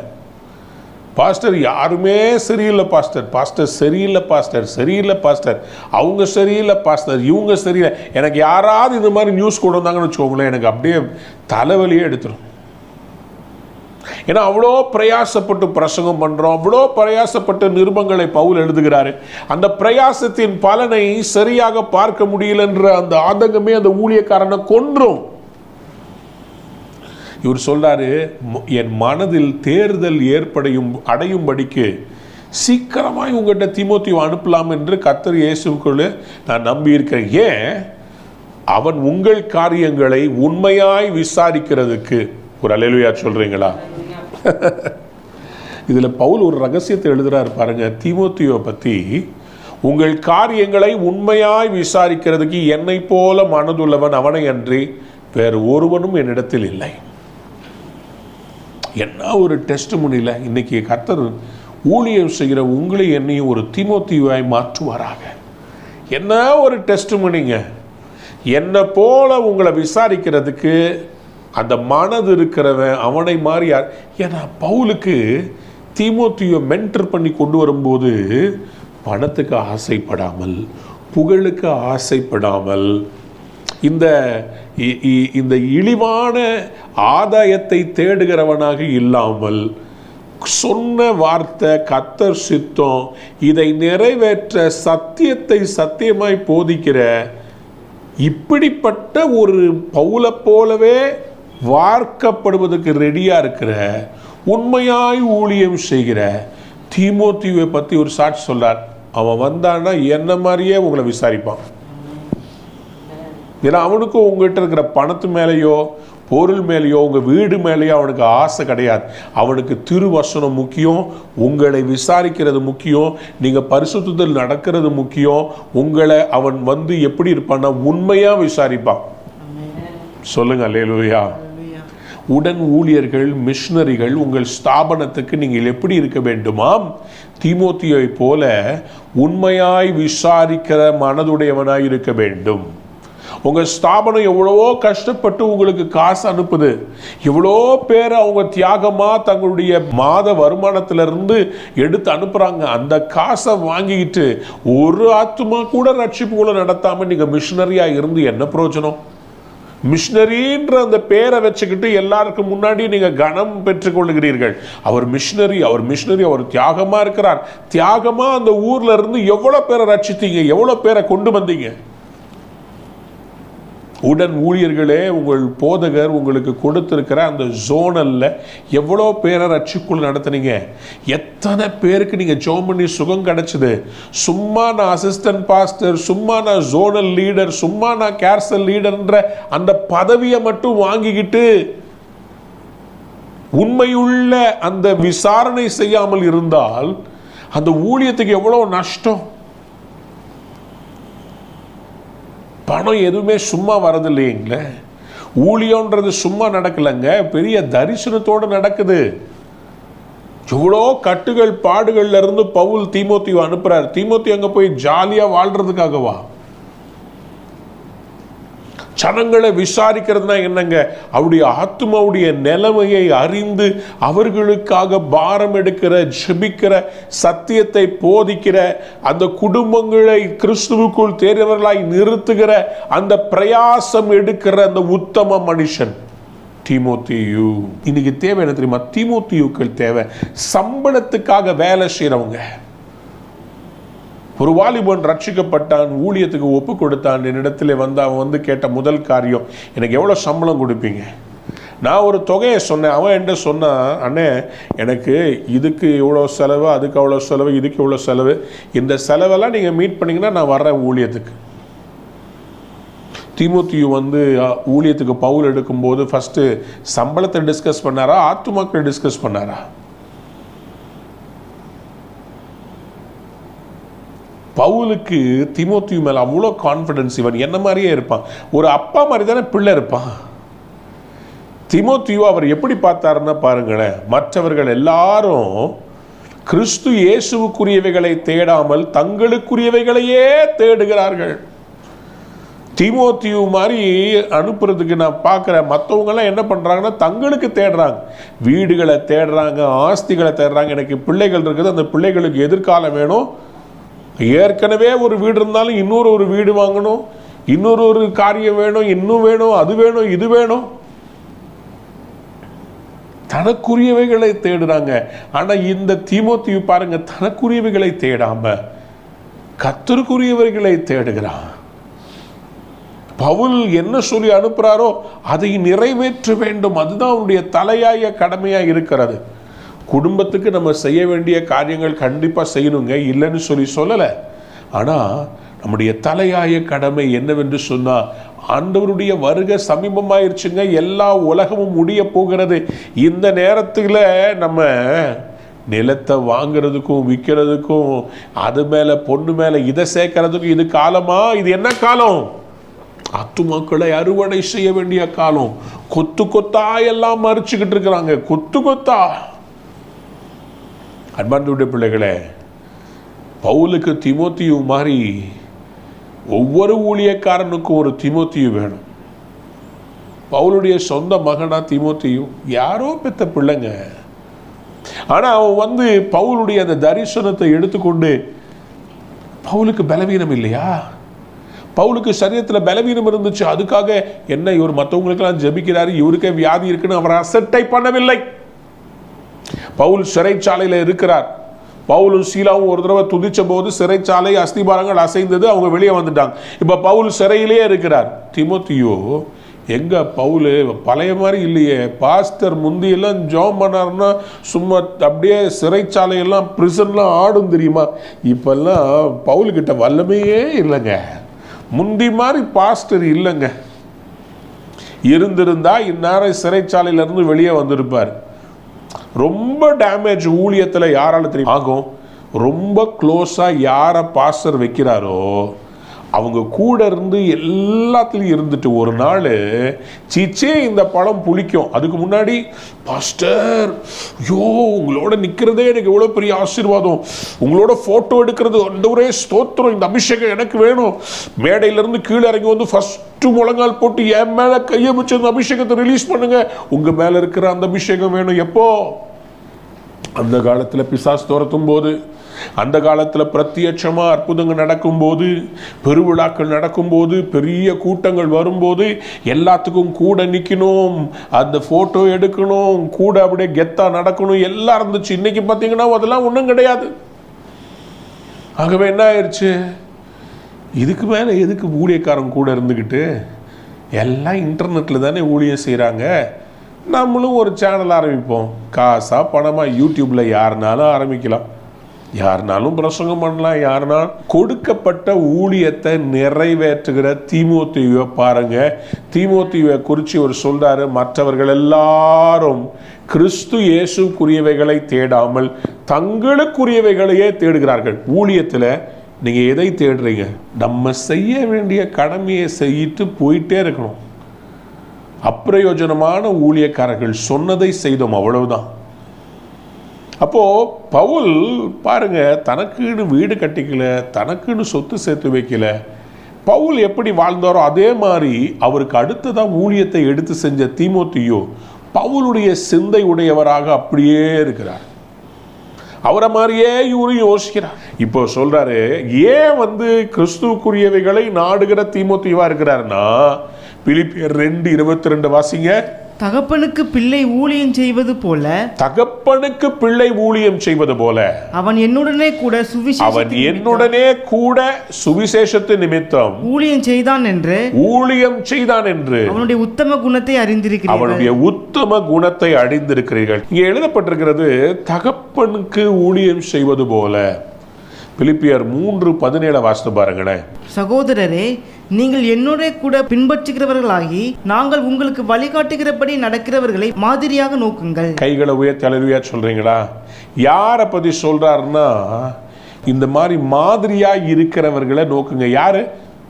பாஸ்டர், யாருமே சரியில்லை பாஸ்டர், பாஸ்டர் சரியில்லை பாஸ்டர், சரியில்லை பாஸ்டர், அவங்க சரியில்லை பாஸ்டர், இவங்க சரியில்லை. எனக்கு யாராவது இந்த மாதிரி நியூஸ் கொண்டு வந்தாங்கன்னு வச்சுக்கோங்களேன், எனக்கு அப்படியே தலைவலியே எடுத்துரும். ஏன்னா அவ்வளோ பிரயாசப்பட்டு பிரசங்கம் பண்ணுறோம், அவ்வளோ பிரயாசப்பட்டு நிருபங்களை பவுல் எழுதுகிறாரு. அந்த பிரயாசத்தின் பலனை சரியாக பார்க்க முடியலன்ற அந்த ஆதங்கமே அந்த ஊழியக்காரனை கொன்றும். இவர் சொல்றாரு, என் மனதில் தேர்தல் அடையும்படிக்கு சீக்கிரமாய் உங்கள்கிட்ட தீமோத்தேயுவை அனுப்பலாம் என்று கர்த்தர் இயேசுவுக்குள் நான் நம்பி இருக்கிறேன். ஏன்? அவன் உங்கள் காரியங்களை உண்மையாய் விசாரிக்கிறதுக்கு. ஒரு அல்லேலூயா சொல்றீங்களா? இதுல பவுல் ஒரு ரகசியத்தை எழுதுறாரு பாருங்க தீமோத்தேயுவை பத்தி. உங்கள் காரியங்களை உண்மையாய் விசாரிக்கிறதுக்கு என்னை போல மனதுள்ளவன் அவனை அன்றி வேறு ஒருவனும் என்னிடத்தில் இல்லை. என்ன ஒரு டெஸ்ட் முனியில் இன்னைக்கு கர்த்தர் ஊழியம் செய்கிற உங்களை என்னையும் ஒரு தீமோத்தேயுவாய் மாற்றுவாராக. என்ன ஒரு டெஸ்ட் முனிங்க. என்னை போல உங்களை விசாரிக்கிறதுக்கு அந்த மனது இருக்கிறவன் அவனை மாறி. ஏன்னா பவுலுக்கு தீமோத்தேயுவை மென்டர் பண்ணி கொண்டு வரும்போது பணத்துக்கு ஆசைப்படாமல், புகழுக்கு ஆசைப்படாமல், இந்த இழிவான ஆதாயத்தை தேடுகிறவனாக இல்லாமல், சொன்ன வார்த்தை கர்த்தர் சித்தம், இதை நிறைவேற்ற சத்தியத்தை சத்தியமாய் போதிக்கிற இப்படிப்பட்ட ஒரு பவுலை போலவே வார்க்கப்படுவதற்கு ரெடியா இருக்கிற, உண்மையாய் ஊழியம் செய்கிற தீமோத்தேயுவை பத்தி ஒரு சாட்சி சொல்றார். அவன் வந்தான்னா என்ன மாதிரியே உங்களை விசாரிப்பான். ஏன்னா அவனுக்கும் உங்ககிட்ட இருக்கிற பணத்து மேலேயோ பொருள் மேலேயோ உங்க வீடு மேலேயோ அவனுக்கு ஆசை கிடையாது. அவனுக்கு திருவசனம் முக்கியம், உங்களை விசாரிக்கிறது முக்கியம், நீங்க பரிசுத்தத்தில் நடக்கிறது முக்கியம். உங்களை அவன் வந்து எப்படி இருப்பான்னா உண்மையா விசாரிப்பான். சொல்லுங்க அல்லேலூயா. உடன் ஊழியர்கள், மிஷனரிகள், உங்கள் ஸ்தாபனத்துக்கு நீங்கள் எப்படி இருக்க வேண்டுமாம்? தீமோத்தேயுவை போல உண்மையாய் விசாரிக்கிற மனதுடையவனாய் இருக்க வேண்டும். உங்க ஸ்தாபனம் எவ்வளவோ கஷ்டப்பட்டு உங்களுக்கு காசு அனுப்புது, எவ்வளோ பேர் அவங்க தியாகமா தங்களுடைய மாத வருமானத்திலிருந்து எடுத்து அனுப்புறாங்க. அந்த காசை வாங்கிக்கிட்டு ஒரு ஆத்துமா கூட ரட்சிப்புக்குள்ள நடத்தாம நீங்க மிஷனரியா இருந்து என்ன பிரயோஜனம்? மிஷனரின்ற அந்த பேரை வச்சுக்கிட்டு எல்லாருக்கும் முன்னாடி நீங்க கனம் பெற்றுக் கொள்ளுகிறீர்கள். அவர் மிஷனரி, அவர் மிஷனரி, அவர் தியாகமா இருக்கிறார். தியாகமா அந்த ஊர்ல இருந்து எவ்வளவு பேரை ரட்சித்தீங்க, எவ்வளவு பேரை கொண்டு வந்தீங்க? உடன் ஊழியர்களே, உங்கள் போதகர் உங்களுக்கு கொடுத்திருக்கிற அந்த ஜோனல்ல எவ்வளோ பேரை ரட்சிக்குள் நடத்துனீங்க? எத்தனை பேருக்கு நீங்க ஜெபம் பண்ணி சுகம் கிடைச்சது? சும்மா நான் அசிஸ்டன்ட் பாஸ்டர், சும்மா நான் ஜோனல் லீடர், சும்மா நான் கேர்சல் லீடர்ன்ற அந்த பதவியை மட்டும் வாங்கிக்கிட்டு உண்மையுள்ள அந்த விசாரணை செய்யாமல் இருந்தால் அந்த ஊழியத்துக்கு எவ்வளவு நஷ்டம். பணம் எதுவுமே சும்மா வரது இல்லைங்களே. ஊழியன்றது சும்மா நடக்கலைங்க, பெரிய தரிசனத்தோடு நடக்குது. எவ்வளோ கட்டுகள் பாடுகள்ல இருந்து பவுல் தீமோத்தேயுவை அனுப்புறார். தீமோத்தேயு அங்க போய் ஜாலியா வாழ்றதுக்காகவா? ஜனங்களை விசாரிக்கிறதுனா என்னங்க? அவருடைய ஆத்மாவுடைய நிலைமையை அறிந்து அவர்களுக்காக பாரம் எடுக்கிற, ஜெபிக்கிற, சத்தியத்தை போதிக்கிற, அந்த குடும்பங்களை கிறிஸ்துவுக்குள் தேறியவர்களாய் நிறுத்துகிற, அந்த பிரயாசம் எடுக்கிற அந்த உத்தம மனுஷன் தீமோத்தேயு. இன்னைக்கு தேவை என்ன தெரியுமா? தீமோத்தேயுக்கள் தேவை. சம்பளத்துக்காக வேலை செய்யறவங்க. ஒரு வாலிபன் ரட்சிக்கப்பட்டான், ஊழியத்துக்கு ஒப்பு கொடுத்தான். என்னிடத்துல வந்து அவன் வந்து கேட்ட முதல் காரியம், எனக்கு எவ்வளோ சம்பளம் கொடுப்பீங்க? நான் ஒரு தொகையை சொன்னேன். அவன் என்கிட்ட சொன்னான், அண்ணே எனக்கு இதுக்கு இவ்வளோ செலவு, அதுக்கு அவ்வளோ செலவு, இதுக்கு இவ்வளோ செலவு, இந்த செலவெல்லாம் நீங்கள் மீட் பண்ணிங்கன்னா நான் வர்றேன் ஊழியத்துக்கு. தீமோத்தேயு வந்து ஊழியத்துக்கு பவுல் எடுக்கும்போது ஃபஸ்ட்டு சம்பளத்தை டிஸ்கஸ் பண்ணாரா, ஆத்துமாக்களை டிஸ்கஸ் பண்ணாரா? பவுலுக்கு தீமோத்தேயு மேல அவ்வளோ கான்ஃபிடன்ஸ். இவன் என்ன மாதிரியே இருப்பான், ஒரு அப்பா மாதிரி தானே பிள்ளை இருப்பான். தீமோத்தேயு அவர் எப்படி பார்த்தாருன்னா பாருங்களேன், மற்றவர்கள் எல்லாரும் கிறிஸ்து இயேசுவுக்குரியவைகளை தேடாமல் தங்களுக்குரியவைகளையே தேடுகிறார்கள். தீமோத்தேயு மாதிரி அனுப்புறதுக்கு நான் பார்க்குறேன். மற்றவங்கெல்லாம் என்ன பண்ணுறாங்கன்னா தங்களுக்கு தேடுறாங்க, வீடுகளை தேடுறாங்க, ஆஸ்திகளை தேடுறாங்க. எனக்கு பிள்ளைகள் இருக்குது, அந்த பிள்ளைகளுக்கு எதிர்காலம் வேணும். ஏற்கனவே ஒரு வீடு இருந்தாலும் இன்னொரு ஒரு வீடு வாங்கணும், இன்னொரு ஒரு காரியம் வேணும், இன்னும் வேணும், அது வேணும், இது வேணும். தனக்குரியவைகளை தேடுறாங்க. ஆனா இந்த தீமோத்தேயு பாருங்க, தனக்குரியவைகளை தேடாம கர்த்தருக்குரியவைகளை தேடுகிறான். பவுல் என்ன சொல்லி அனுப்புறாரோ அதை நிறைவேற்ற வேண்டும். அதுதான் அவனுடைய தலையாய கடமையா இருக்கிறது. குடும்பத்துக்கு நம்ம செய்ய வேண்டிய காரியங்கள் கண்டிப்பாக செய்யணுங்க, இல்லைன்னு சொல்லலை. ஆனால் நம்முடைய தலையாய கடமை என்னவென்று சொன்னால், ஆண்டவருடைய வருகை சமீபமாயிருச்சுங்க, எல்லா உலகமும் முடிய போகிறது. இந்த நேரத்தில் நம்ம நிலத்தை வாங்கிறதுக்கும் விற்கிறதுக்கும், அது மேலே பொண்ணு மேலே இதை சேர்க்கறதுக்கும் இது காலமா? இது என்ன காலம்? ஆத்துமாக்களை அறுவடை செய்ய வேண்டிய காலம். கொத்து கொத்தா எல்லாம் மறிச்சுக்கிட்டு இருக்கிறாங்க, கொத்து கொத்தா. அன்பார்ந்த பிள்ளைகளே, பவுலுக்கு தீமோத்தேயு மாதிரி ஒவ்வொரு ஊழியக்காரனுக்கும் ஒரு தீமோத்தேயு வேணும். பவுலுடைய சொந்த மகனா தீமோத்தேயு? யாரோ பெத்த பிள்ளைங்க. ஆனா அவன் பவுலுடைய அந்த தரிசனத்தை எடுத்துக்கொண்டு, பவுலுக்கு பலவீனம் இல்லையா? பவுலுக்கு சரீரத்தில் பலவீனம் இருந்துச்சு, அதுக்காக என்ன இவர் மற்றவங்களுக்கெல்லாம் ஜெபிக்கிறாரு, இவருக்கே வியாதி இருக்குன்னு அவர் அசட்டை பண்ணவில்லை. பவுல் சிறைச்சாலையில் இருக்கிறார். பவுலும் சீலாவும் ஒரு தடவை துதிச்ச போது சிறைச்சாலை அஸ்திபாரங்கள் அசைந்தது, அவங்க வெளியே வந்துட்டாங்க. இப்ப பவுல் சிறையிலே இருக்கிறார். தீமோத்தேயு எங்க பவுல் பழைய மாதிரி இல்லையே. பாஸ்டர் முந்தியெல்லாம் ஜாம் பண்ணாருன்னா சும்மா அப்படியே சிறைச்சாலையெல்லாம் பிரிசன்லாம் ஆடும் தெரியுமா? இப்பெல்லாம் பவுல்கிட்ட வல்லமையே இல்லைங்க. முந்தி மாதிரி பாஸ்டர் இல்லைங்க. இருந்திருந்தா இந்நேரம் சிறைச்சாலையிலிருந்து வெளியே வந்திருப்பார். ரொம்ப டேமேஜ் ஊழியத்தில் யாரால தெரியும் ஆகும்? ரொம்ப க்ளோஸாக யாரை பாஸ்டர் வைக்கிறாரோ அவங்க கூட இருந்து எல்லாத்துலேயும் இருந்துட்டு ஒரு நாள் சீச்சே இந்த பழம் புளிக்கும். அதுக்கு முன்னாடி பாஸ்டர், ஐயோ உங்களோட நிற்கிறதே எனக்கு எவ்வளோ பெரிய ஆசீர்வாதம், உங்களோட ஃபோட்டோ எடுக்கிறது ஆண்டவரே ஸ்தோத்திரம், இந்த அபிஷேகம் எனக்கு வேணும். மேடையிலேருந்து கீழே இறங்கி வந்து ஃபஸ்ட்டு முழங்கால் போட்டு என் மேலே கையை வச்சு அந்த அபிஷேகத்தை ரிலீஸ் பண்ணுங்க, உங்கள் மேலே இருக்கிற அந்த அபிஷேகம் வேணும். எப்போ? அந்த காலத்தில் பிசாசு துரத்தும் போது, அந்த காலத்தில் பிரத்யட்சமாக அற்புதங்கள் நடக்கும்போது, பெருவிழாக்கள் நடக்கும்போது, பெரிய கூட்டங்கள் வரும்போது எல்லாத்துக்கும் கூட நிற்கணும், அந்த ஃபோட்டோ எடுக்கணும், கூட அப்படியே கெத்தா நடக்கணும் எல்லாம் இருந்துச்சு. இன்னைக்கு பார்த்தீங்கன்னா அதெல்லாம் ஒன்றும் கிடையாது. ஆகவே என்ன ஆயிடுச்சு? இதுக்கு மேலே எதுக்கு ஊழியக்காரன் கூட இருந்துக்கிட்டு? எல்லாம் இன்டர்நெட்டில் தானே ஊழியம் செய்கிறாங்க. நம்மளும் ஒரு சேனல் ஆரம்பிப்போம், காசா பணமாக யூடியூப்பில் யாருனாலும் ஆரம்பிக்கலாம், யாருனாலும் பிரசங்கம் பண்ணலாம், யாருனாலும். கொடுக்கப்பட்ட ஊழியத்தை நிறைவேற்றுகிற தீமோத்தேயுவை பாருங்க. தீமோத்தேயுவை குறித்து ஒரு சொல்றாரு, மற்றவர்கள் எல்லாரும் கிறிஸ்து இயேசுக்குரியவைகளை தேடாமல் தங்களுக்குரியவைகளையே தேடுகிறார்கள். ஊழியத்தில் நீங்க எதை தேடுறீங்க? நம்ம செய்ய வேண்டிய கடமையை செய்யிட்டு போயிட்டே இருக்கணும். அப்பிரயோஜனமான ஊழியக்காரர்கள் சொன்னதை செய்தோம், அவ்வளவுதான். அப்போ பவுல் பாருங்க, தனக்குன்னு வீடு கட்டிக்கல, தனக்குன்னு சொத்து சேர்த்து வைக்கல. பவுல் எப்படி வாழ்ந்தாரோ அதே மாதிரி அவருக்கு அடுத்ததான் ஊழியத்தை எடுத்து செஞ்ச தீமோத்தேயு பவுலுடைய சிந்தை உடையவராக அப்படியே இருக்கிறார். அவரை மாதிரியே இவரும் யோசிக்கிறார். இப்போ சொல்றாரு, ஏன் கிறிஸ்துவுக்குரியவைகளை நாடுகிற தீமோத்தேயுவா இருக்கிறாருன்னா, பிலிப்பியர் 2:22 வாசிங்க. தகப்பனுக்கு பிள்ளை ஊழியம் செய்வது போல, தகப்பனுக்கு பிள்ளை ஊழியம் செய்வது போல அவன் என்னுடனே கூட சுவிசேஷத்து நிமித்தம் ஊழியம் செய்தான் என்று அவனுடைய உத்தம குணத்தை அறிந்திருக்கிறீர்கள். இங்கே எழுதப்பட்டிருக்கிறது தகப்பனுக்கு ஊழியம் செய்வது போல. பிலிப்பியர் 3:17 வாசித்து பாருங்களேன். சகோதரரே, நீங்கள் என்னோட கூட பின்பற்றுகிறவர்களாகி நாங்கள் உங்களுக்கு வழிகாட்டுகிறபடி நடக்கிறவர்களை மாதிரியாக நோக்குங்கள். கைகளை உயர்த்தி அல்லேலூயா சொல்றீங்களா? யாரை பத்தி சொல்றாருன்னா, இந்த மாதிரி மாதிரியா இருக்கிறவர்களை நோக்குங்க. யாரு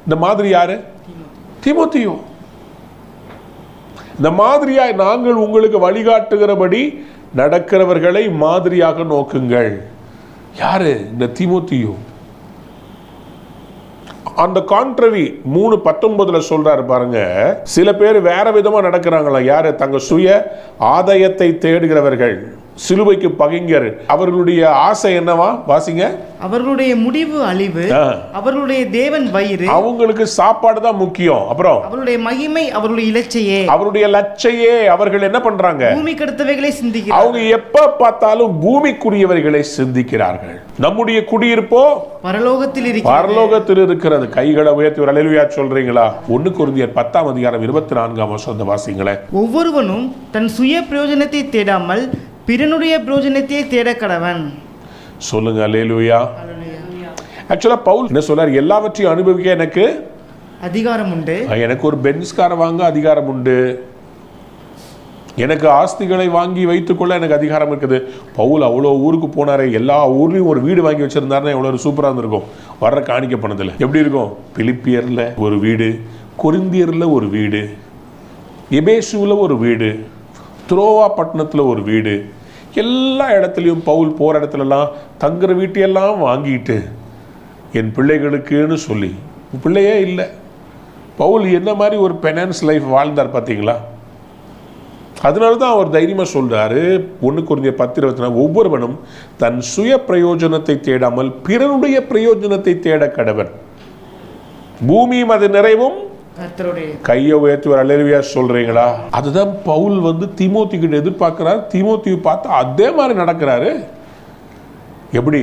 இந்த மாதிரி? யாரு? தீமோத்தேயு. இந்த மாதிரியா நாங்கள் உங்களுக்கு வழிகாட்டுகிறபடி நடக்கிறவர்களை மாதிரியாக நோக்குங்கள். யாரு? இந்த தீமோத்தேயு. அந்த கான்ட்ரரி 3:19 சொல்றாரு பாருங்க. சில பேர் வேற விதமா நடக்கிறாங்களா? யாரு? தங்க சுய ஆதாயத்தை தேடுகிறவர்கள், சிலுவைக்கு பகைஞர். அவர்களுடைய ஆசை என்னவா? வாசிங்க. அவர்களுடைய முடிவு அழிவு, அவர்களுடைய தேவன் வயிறு. அவங்களுக்கு சாப்பாடு தான் முக்கியம். அப்புறம் அவருடைய மகிமை, அவருடைய இலட்சையே. அவருடைய லட்சையே. அவர்கள் என்ன பண்றாங்க? பூமிக்கு அடுத்தவைகளை சிந்திக்கிறார்கள். அவங்க எப்ப பார்த்தாலும் பூமிக்குரியவர்களை சிந்திக்கிறார்கள். நம்முடைய குடியிருப்போ பரலோகத்தில் இருக்கிறது. கைகளை உயர்த்தி ஒரு அல்லேலூயா சொல்றீங்களா? 1 கொரிந்தியர் 10:24 வாசிங்களேன். ஒவ்வொருவனும் தன் சுய பிரயோஜனத்தை தேடாமல் பிறனுடைய பிரயோஜனத்தை தேட கடவன். சொல்லுங்க அல்லேலூயா. ஆக்சுவலா பவுல் என்ன சொல்றார்? எல்லாவற்றையும் அனுபவிக்க எனக்கு அதிகாரம் உண்டு. எனக்கு ஒரு பென்ஸ் காரை வாங்க அதிகாரம் உண்டு. எனக்கு ஆஸ்திகளை வாங்கி வைத்துக்கொள்ள எனக்கு அதிகாரம் இருக்குது. பவுல் அவ்வளோ ஊருக்கு போனாரே, எல்லா ஊர்லேயும் ஒரு வீடு வாங்கி வச்சிருந்தாருன்னா எவ்வளோ சூப்பராக இருந்திருக்கும். வர்ற காணிக்க பணத்தில் எப்படி இருக்கும்? பிலிப்பியரில் ஒரு வீடு, கொரிந்தியரில் ஒரு வீடு, எபேசுவில் ஒரு வீடு, துரோவா பட்டணத்தில் ஒரு வீடு, எல்லா இடத்துலையும் பவுல் போகிற இடத்துலலாம் தங்குற வீட்டையெல்லாம் வாங்கிட்டு என் பிள்ளைகளுக்குன்னு சொல்லி, பிள்ளையே இல்லை. பவுல் என்ன மாதிரி ஒரு பெனான்ஸ் லைஃப் வாழ்ந்தார் பார்த்தீங்களா? அதனால தான் அவர் தைரியமாக சொல்கிறாரு 1 கொரிந்தியர் 10:24, ஒவ்வொருவனும் தன் சுய பிரயோஜனத்தை தேடாமல் பிறனுடைய பிரயோஜனத்தை தேட கடவன், பூமியும் அது நிறைவும் கையை உயர்த்துவார். அல்லேலூயா சொல்றீங்களா? அதுதான் பவுல் தீமோத்தி கிட்ட எதிர்பார்க்கிறார். தீமோத்தியை பார்த்து அதே மாதிரி நடக்கிறாரு. எப்படி?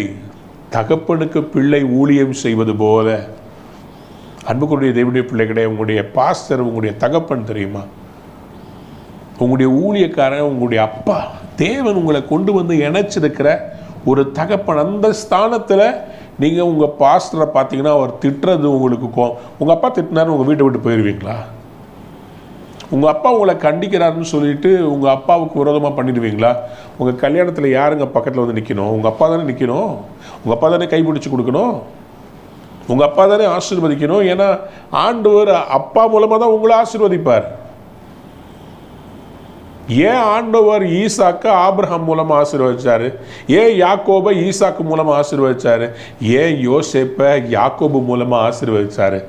தகப்பனுக்கு பிள்ளை ஊழியம் செய்வது போல. அன்புக்குரிய தேவனுடைய பிள்ளைகளே, உங்களுடைய பாஸ்டர் உங்களுடைய தகப்பன் தெரியுமா? உங்களுடைய ஊழியக்காரன் உங்களுடைய அப்பா. தேவன் உங்களை கொண்டு வந்து இணைச்சிருக்கிற ஒரு தகப்பன். அந்த ஸ்தானத்தில் நீங்கள் உங்கள் பாஸ்டரை பார்த்தீங்கன்னா அவர் திட்டுறது உங்களுக்கு உங்கள் அப்பா திட்டினாரு உங்கள் வீட்டை விட்டு போயிடுவீங்களா? உங்கள் அப்பா உங்களை கண்டிக்கிறாருன்னு சொல்லிட்டு உங்கள் அப்பாவுக்கு விரோதமாக பண்ணிடுவீங்களா? உங்கள் கல்யாணத்தில் யாருங்க பக்கத்தில் வந்து நிற்கணும்? உங்கள் அப்பா தானே நிற்கணும். உங்கள் அப்பா தானே கைப்பிடிச்சு கொடுக்கணும். உங்கள் அப்பா தானே ஆசீர்வதிக்கணும். ஏன்னா ஆண்டவர் அப்பா மூலமாக தான் உங்களை ஆசீர்வதிப்பார். ஏன் ஆண்டவர் ஈசாக்கு ஆபிரகாம் மூலமாக ஆசீர்வதிச்சாரு? ஏன் யாக்கோபை ஈசாக்கு மூலமாக ஆசீர்வதிச்சாரு? ஏன் யோசேப்பை யாக்கோபு மூலமாக ஆசீர்வதிச்சாரு?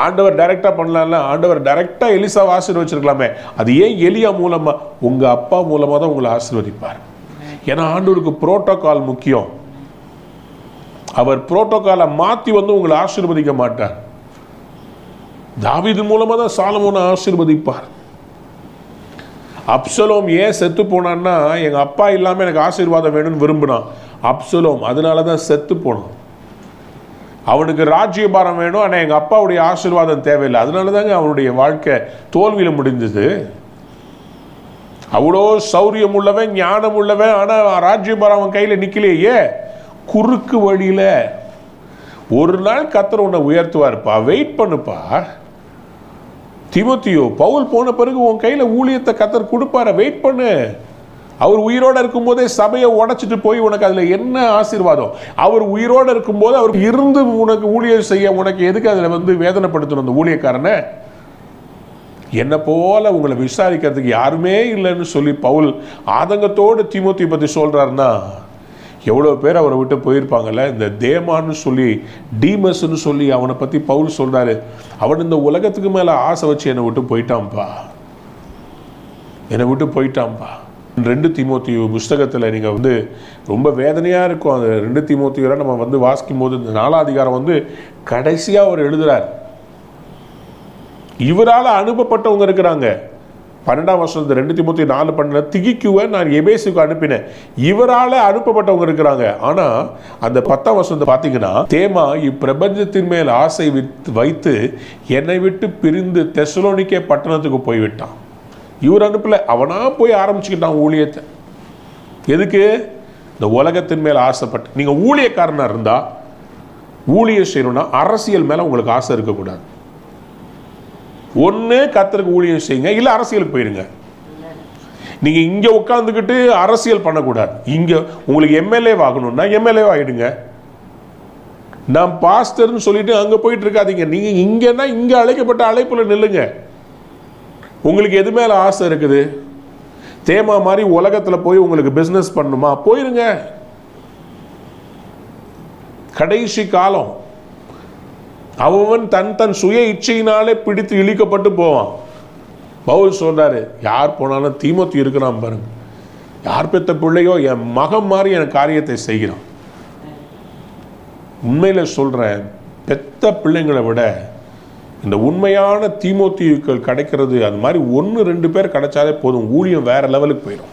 ஆண்டவர் டைரெக்டாக பண்ணலாம்ல. ஆண்டவர் டைரெக்டாக எலிசாவை ஆசீர்வதிச்சிருக்கலாமே. அது ஏன் எலியா மூலமாக? உங்கள் அப்பா மூலமாக தான் உங்களை ஆசீர்வதிப்பார். ஏன்னா ஆண்டவருக்கு புரோட்டோகால் முக்கியம். அவர் புரோட்டோகாலை மாற்றி உங்களை ஆசீர்வதிக்க மாட்டார். தாவீது மூலமாக தான் சாலமோனை ஆசீர்வதிப்பார். அப்சலோம் ஏன் செத்து போனான்னா, எங்கள் அப்பா இல்லாமல் எனக்கு ஆசீர்வாதம் வேணும்னு விரும்பினான். அப்சலோம் அதனால தான் செத்து போனான். அவனுக்கு ராஜ்யபாரம் வேணும், ஆனால் எங்கள் அப்பாவுடைய ஆசீர்வாதம் தேவையில்லை. அதனால தாங்க அவனுடைய வாழ்க்கை தோல்வியில் முடிஞ்சது. அவ்வளோ சௌரியம் உள்ளவன், ஞானம் உள்ளவன், ஆனால் ராஜ்யபாரம் அவன் கையில் நிற்கலையே. குறுக்கு வழியில் ஒரு நாள் கர்த்தர் உன்னை உயர்த்துவார்ப்பா, வெயிட் பண்ணுப்பா. தீமோத்தியோ, பவுல் போன பிறகு உன் கையில் ஊழியத்தை கர்த்தர் கொடுப்பார, வெயிட் பண்ணு. அவர் உயிரோடு இருக்கும்போதே சபையை உடைச்சிட்டு போய் உனக்கு அதில் என்ன ஆசீர்வாதம்? அவர் உயிரோடு இருக்கும்போது அவர் இருந்து உனக்கு ஊழியம் செய்ய உனக்கு எதுக்கு அதில் வேதனைப்படுத்தணும்? அந்த ஊழியக்காரனை என்னை போல உங்களை விசாரிக்கிறதுக்கு யாருமே இல்லைன்னு சொல்லி பவுல் ஆதங்கத்தோடு தீமோத்தியை பற்றி சொல்கிறாருன்னா, எவ்வளோ பேர் அவரை விட்டு போயிருப்பாங்கல்ல. இந்த தேமான்னு சொல்லி, டீமஸ்ன்னு சொல்லி அவனை பற்றி பவுல் சொல்கிறாரு. அவன் இந்த உலகத்துக்கு மேலே ஆசை வச்சு என்னை விட்டு போயிட்டான்ப்பா. 2 தீமோத்தி புஸ்தகத்தில் நீங்கள் ரொம்ப வேதனையாக இருக்கும். அந்த 2 தீமோத்தியரை நம்ம வாசிக்கும் போது இந்த 4ஆம் அதிகாரம் கடைசியாக அவர் எழுதுகிறார். இவரால் அனுப்பப்பட்டவங்க இருக்கிறாங்க. 12ஆம் வசனத்தில் 2 தீமோத்தி 4:12 திகிக்குவை நான் எபேசுக்கு அனுப்பினேன். இவரால் அனுப்பப்பட்டவங்க இருக்கிறாங்க. ஆனால் அந்த 10ஆம் வசனத்தை பார்த்தீங்கன்னா, தேமா இப்பிரபஞ்சத்தின் மேல் ஆசை வைத்து என்னை விட்டு பிரிந்து தெசலோனிக்கே பட்டணத்துக்கு போய்விட்டான். இவர் அனுப்பல, அவனா போய் ஆரம்பிச்சுக்கிட்டான் ஊழியத்தை. எதுக்கு? இந்த உலகத்தின் மேல் ஆசைப்பட்டு. நீங்கள் ஊழியக்காரனாக இருந்தால் ஊழியம் செய்யணும்னா அரசியல் மேலே உங்களுக்கு ஆசை இருக்கக்கூடாது. ஒன்று கர்த்தருக்கு ஊழியம் செய்யுங்க, இல்லை அரசியலுக்கு போயிருங்க. நீங்கள் இங்கே உட்காந்துக்கிட்டு அரசியல் பண்ணக்கூடாது. இங்கே உங்களுக்கு எம்எல்ஏ ஆகணும்னா எம்எல்ஏ ஆகிடுங்க. நான் பாஸ்டர்னு சொல்லிட்டு அங்கே போயிட்டு இருக்காதீங்க. நீங்கள் இங்கன்னா இங்கே அழைக்கப்பட்ட அழைப்புல நில்லுங்க. உங்களுக்கு எது மேலே ஆசை இருக்குது? தேமா மாதிரி உலகத்தில் போய் உங்களுக்கு பிஸ்னஸ் பண்ணணுமா? போயிருங்க. கடைசி காலம். அவன் தன் சுய இச்சையினாலே பிடித்து இழுக்கப்பட்டு போவான். பவுல் சொல்றாரு, யார் போனாலும் தீமோத்தி இருக்கிறான் பாருங்க. யார் பெத்த பிள்ளையோ என் மகன் மாதிரி என் காரியத்தை செய்கிறான். உண்மையில சொல்றேன், பெத்த பிள்ளைங்களை விட இந்த உண்மையான தீமோத்தியுக்கள் கிடைக்கிறது, அது மாதிரி 1-2 பேர் கிடைச்சாலே போதும், ஊழியம் வேற லெவலுக்கு போயிடும்.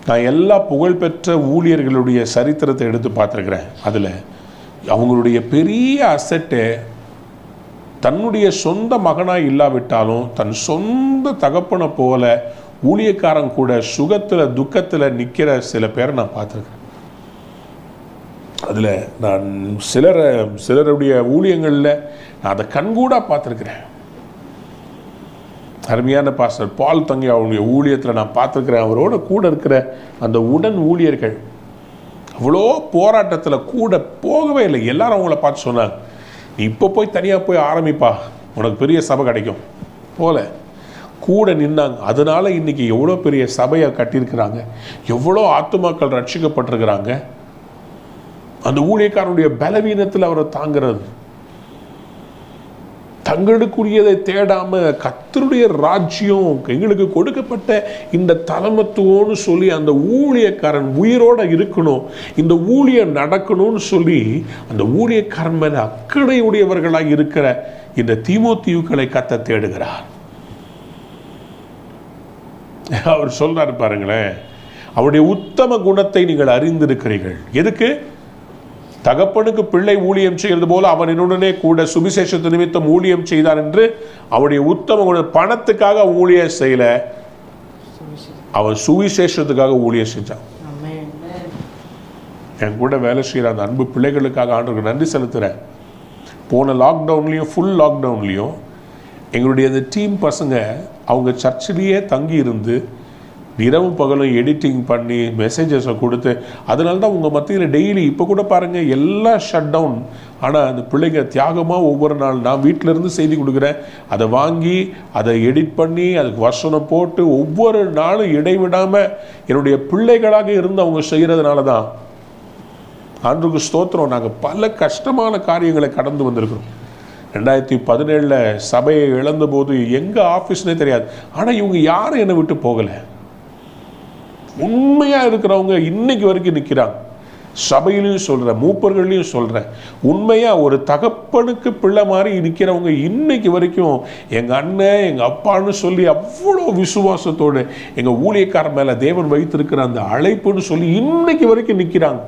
நான் எல்லா புகழ்பெற்ற ஊழியர்களுடைய சரித்திரத்தை எடுத்து பார்த்துருக்கிறேன். அதில் அவங்களுடைய பெரிய அசட்டே தன்னுடைய சொந்த மகனாக இல்லாவிட்டாலும் தன் சொந்த தகப்பனை போல ஊழியக்காரன் கூட சுகத்தில் துக்கத்தில் நிற்கிற சில பேரை நான் பார்த்துருக்கேன். அதில் நான் சிலருடைய ஊழியங்களில் நான் அதை கண்கூடாக பார்த்துருக்கிறேன். அருமையான பாஸ்டர் பால் தங்கி அவருடைய ஊழியத்தில் நான் பார்த்துருக்கிறேன். அவரோட கூட இருக்கிற அந்த உடன் ஊழியர்கள் அவ்வளோ போராட்டத்தில் கூட போகவே இல்லை. எல்லாரும் அவங்கள பார்த்து சொன்னாங்க, நீ இப்போ போய் தனியாக போய் ஆரம்பிப்பா, உனக்கு பெரிய சபை கிடைக்கும் போல கூட நின்னாங்க. அதனால இன்னைக்கு எவ்வளோ பெரிய சபையை கட்டியிருக்கிறாங்க, எவ்வளோ ஆத்துமாக்கள் ரட்சிக்கப்பட்டிருக்கிறாங்க. அந்த ஊழியக்காரனுடைய பலவீனத்தில் அவரை தாங்கிறது, தங்களுக்குரியதை தேடாம கர்த்தருடைய ராஜ்யம் எங்களுக்கு கொடுக்கப்பட்ட இந்த தலைமத்துவம்னு சொல்லி அந்த ஊழியக்காரன் உயிரோட இருக்கணும், இந்த ஊழியம் நடக்கணும்னு சொல்லி அந்த ஊழியக்காரன் மேல அக்கறையுடையவர்களாக இருக்கிற இந்த தீமோத்தேயுக்களை கர்த்தர் தேடுகிறார். அவர் சொல்றாரு பாருங்களேன், அவருடைய உத்தம குணத்தை நீங்கள் அறிந்திருக்கிறீர்கள். எதுக்கு? தகப்பனுக்கு பிள்ளை ஊழியம் செய்கிறது போல அவன் என்னுடனே கூட சுவிசேஷத்து நிமித்தம் ஊழியம் செய்தான் என்று அவருடைய உத்தம குணம். பணத்துக்காக ஊழியம் செய்யல, அவன் சுவிசேஷத்துக்காக ஊழியம் செஞ்சான். என் கூட வேலை செய்கிற அந்த அன்பு பிள்ளைகளுக்காக ஆண்டவருக்கு நன்றி செலுத்துகிறேன். போன லாக்டவுன்லேயும் ஃபுல் லாக்டவுன்லேயும் எங்களுடைய அந்த டீம் பசங்க அவங்க சர்ச்சிலேயே தங்கி இருந்து இரவும் பகலும் எடிட்டிங் பண்ணி மெசேஜஸை கொடுத்து, அதனால தான் உங்கள் மத்தியில் டெய்லி இப்போ கூட பாருங்கள் எல்லாம் ஷட் டவுன். ஆனால் அந்த பிள்ளைங்க தியாகமாக ஒவ்வொரு நாள் நான் வீட்டிலேருந்து செய்தி கொடுக்குறேன், அதை வாங்கி அதை எடிட் பண்ணி அதுக்கு வசனம் போட்டு ஒவ்வொரு நாளும் இடைவிடாமல் என்னுடைய பிள்ளைகளாக இருந்து அவங்க செய்கிறதுனால தான் ஆண்டவருக்கு ஸ்தோத்திரம். நாங்கள் பல கஷ்டமான காரியங்களை கடந்து வந்திருக்கிறோம். 2017 சபையை இழந்த போது எங்கள் ஆஃபீஸ்னே தெரியாது. ஆனால் இவங்க யாரும் என்னை விட்டு போகலை. உண்மையாக இருக்கிறவங்க இன்னைக்கு வரைக்கும் நிற்கிறாங்க. சபையிலையும் சொல்கிறேன், மூப்பர்களையும் சொல்கிறேன், உண்மையாக ஒரு தகப்பனுக்கு பிள்ளை மாதிரி நிற்கிறவங்க இன்னைக்கு வரைக்கும் எங்கள் அண்ணன் எங்கள் அப்பான்னு சொல்லி அவ்வளோ விசுவாசத்தோடு எங்கள் ஊழியக்காரன் மேலே தேவன் வைத்திருக்கிற அந்த அழைப்புன்னு சொல்லி இன்னைக்கு வரைக்கும் நிற்கிறாங்க.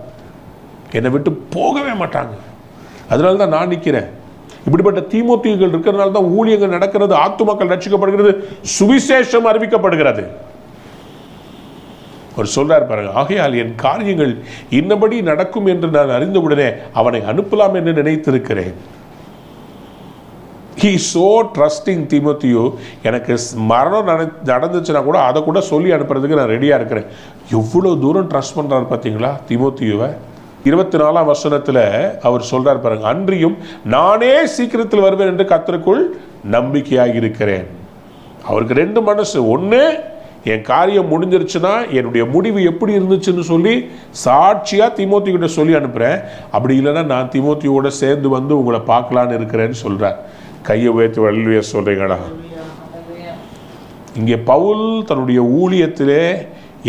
என்னை விட்டு போகவே மாட்டாங்க. அதனால தான் நான் நிற்கிறேன். இப்படிப்பட்ட தீமோத்தேயுக்கள் இருக்கிறதுனால தான் ஊழியங்கள் நடக்கிறது, ஆத்துமாக்கள் ரட்சிக்கப்படுகிறது, சுவிசேஷம் அறிவிக்கப்படுகிறது. அவர் சொல்றார் பாருங்க, ஆகையால் என் காரியங்கள் இன்னபடி நடக்கும் என்று நான் அறிந்தவுடனே அவனை அனுப்பலாம் என்று நினைத்திருக்கிறேன். He is so trusting Timothy. எனக்கு மரணம் நடந்துச்சுன்னா கூட அதை கூட சொல்லி அனுப்புறதுக்கு நான் ரெடியாக இருக்கிறேன். எவ்வளோ தூரம் ட்ரஸ்ட் பண்ணுறாரு பார்த்தீங்களா தீமோத்தேயுவை. 24ஆம் வசனத்தில் அவர் சொல்றார் பாருங்க, அன்றியும் நானே சீக்கிரத்தில் வருவேன் என்று கர்த்தருக்குள் நம்பிக்கையாக இருக்கிறேன். அவருக்கு 2 மனசு. ஒன்று, என் காரியம் முடிஞ்சிருச்சுன்னா என்னுடைய முடிவு எப்படி இருந்துச்சுன்னு சொல்லி சாட்சியாக தீமோத்தேயுகிட்ட சொல்லி அனுப்புகிறேன். அப்படி இல்லைன்னா நான் தீமோத்தேயுவோட சேர்ந்து வந்து உங்களை பார்க்கலான்னு இருக்கிறேன்னு சொல்கிறார். கையை உயர்த்தி வள்ளுவைய சொல்கிறீங்களா? இங்கே பவுல் தன்னுடைய ஊழியத்திலே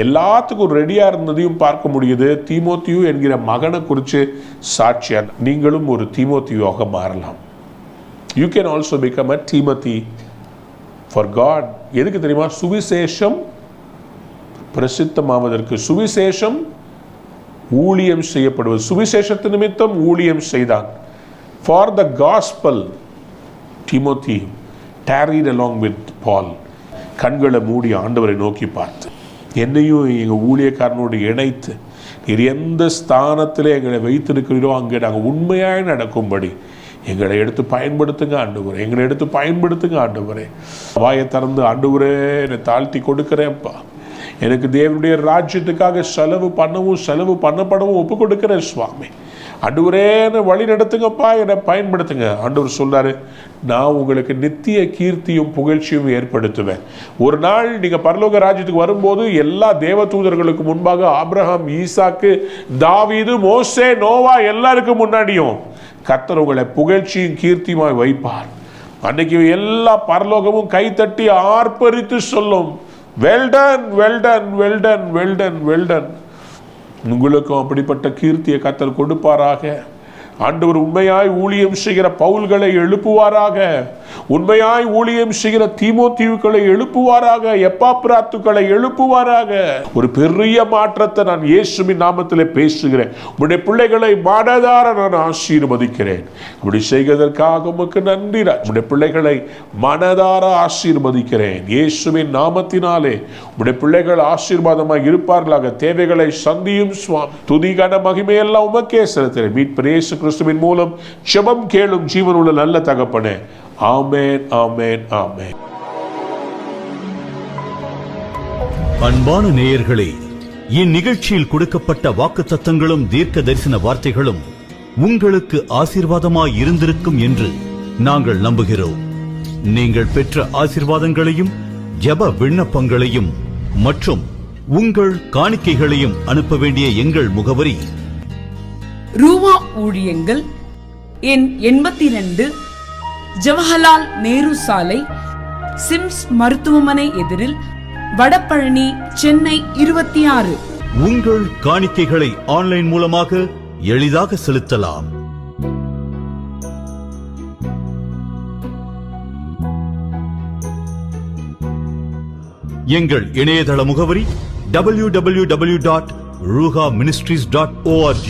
எல்லாத்துக்கும் ரெடியாக இருந்ததையும் பார்க்க முடியுது. தீமோத்தேயு என்கிற மகனை குறித்து சாட்சியாக நீங்களும் ஒரு தீமோத்தேயுவாக மாறலாம். You can also become a Timothy for God. எதுக்கு தெரியுமா? சுவிசேஷம் பிரசித்தமாவதற்கு. சுவிசேஷம் ஊழியம் செய்யப்படுவது. சுவிசேஷத்து நிமித்தம் ஊழியம் செய்தான். For the gospel Timothy tarried along with Paul. கண்களை மூடி ஆண்டவரை நோக்கி பார்த்து, என்னையும் எங்கள் ஊழியக்காரனோடு இணைத்து நீர் எந்த ஸ்தானத்தில் எங்களை வைத்திருக்கிறீரோ அங்கே நாங்கள் உண்மையாக நடக்கும்படி எங்களை எடுத்து பயன்படுத்துங்க ஆண்டவரே, எங்களை எடுத்து பயன்படுத்துங்க ஆண்டவரே. வாயை திறந்து ஆண்டவரே என்னை தாழ்த்தி கொடுக்கிறேன்ப்பா, எனக்கு தேவனுடைய ராஜ்யத்துக்காக செலவு பண்ணவும் செலவு பண்ணப்படவும் ஒப்பு கொடுக்கிறேன் சுவாமி. ஆண்டவரே என்னை வழி நடத்துங்கப்பா, என்னை பயன்படுத்துங்க. ஆண்டவர் சொல்றாரு, நான் உங்களுக்கு நித்திய கீர்த்தியும் புகழ்ச்சியும் ஏற்படுத்துவேன். ஒரு நாள் நீங்க பரலோக ராஜ்யத்துக்கு வரும்போது எல்லா தேவதூதர்களுக்கு முன்பாக ஆபிரகாம், ஈசாக்கு, தாவீது, மோசே, நோவா எல்லாருக்கும் முன்னாடியும் கர்த்தர் உங்களை புகழ்ச்சியும் கீர்த்தியுமாய் வைப்பார். அன்னைக்கு எல்லா பரலோகமும் கைத்தட்டி ஆர்ப்பரித்து சொல்லும், well done well done well done well done well done. உங்களுக்கும் அப்படிப்பட்ட கீர்த்தியை கர்த்தர் கொடுப்பாராக. ஆண்டவர் உண்மையாய் ஊழியம் செய்கிற பவுல்களை எழுப்புவாராக. உண்மையாய் ஊழியம் செய்கிற தீமோத்தேயுக்களை எழுப்புவாராக. எப்பாப்பிராத்துக்களை எழுப்புவாராக. ஒரு பெரிய மாற்றத்தை நான் இயேசுவின் நாமத்திலே பேசுகிறேன். உங்களுடைய பிள்ளைகளை மனதார நான் ஆசீர்வதிக்கிறேன். அப்படி செய்வதற்காக உமக்கு நன்றி. உங்களுடைய பிள்ளைகளை மனதார ஆசீர்வதிக்கிறேன் இயேசுவின் நாமத்தினாலே. உங்களுடைய பிள்ளைகள் ஆசீர்வாதமாக இருப்பார்களாக. தேவைகளை சந்தியும் சுவாமி. துதி கன மகிமையெல்லாம் உமக்கே செலுத்துகிறேன். மீட்பர் இயேசு கிறிஸ்துவின் மூலம் ஜெபம் கேளும் ஜீவனுள்ள நல்ல தகப்பனே. ஆமென், ஆமென், ஆமென். அன்பான நேயர்களே, இந்நிகழ்ச்சியில் கொடுக்கப்பட்ட வாக்குத்தத்தங்களும் தீர்க்க தரிசன வார்த்தைகளும் உங்களுக்கு ஆசீர்வாதமாய் இருந்திருக்கும் என்று நாங்கள் நம்புகிறோம். நீங்கள் பெற்ற ஆசீர்வாதங்களையும் ஜெப விண்ணப்பங்களையும் மற்றும் உங்கள் காணிக்கைகளையும் அனுப்ப வேண்டிய எங்கள் முகவரி: ரூவா ஊழியங்கள், எண் 82, ஜவஹர்லால் நேரு சாலை, சிம்ஸ் மருத்துவமனை எதிரில், வடபழனி, சென்னை 26. உங்கள் காணிக்கைகளை ஆன்லைன் மூலமாக எளிதாக செலுத்தலாம். எங்கள் இணையதள முகவரி www.ruhaministries.org.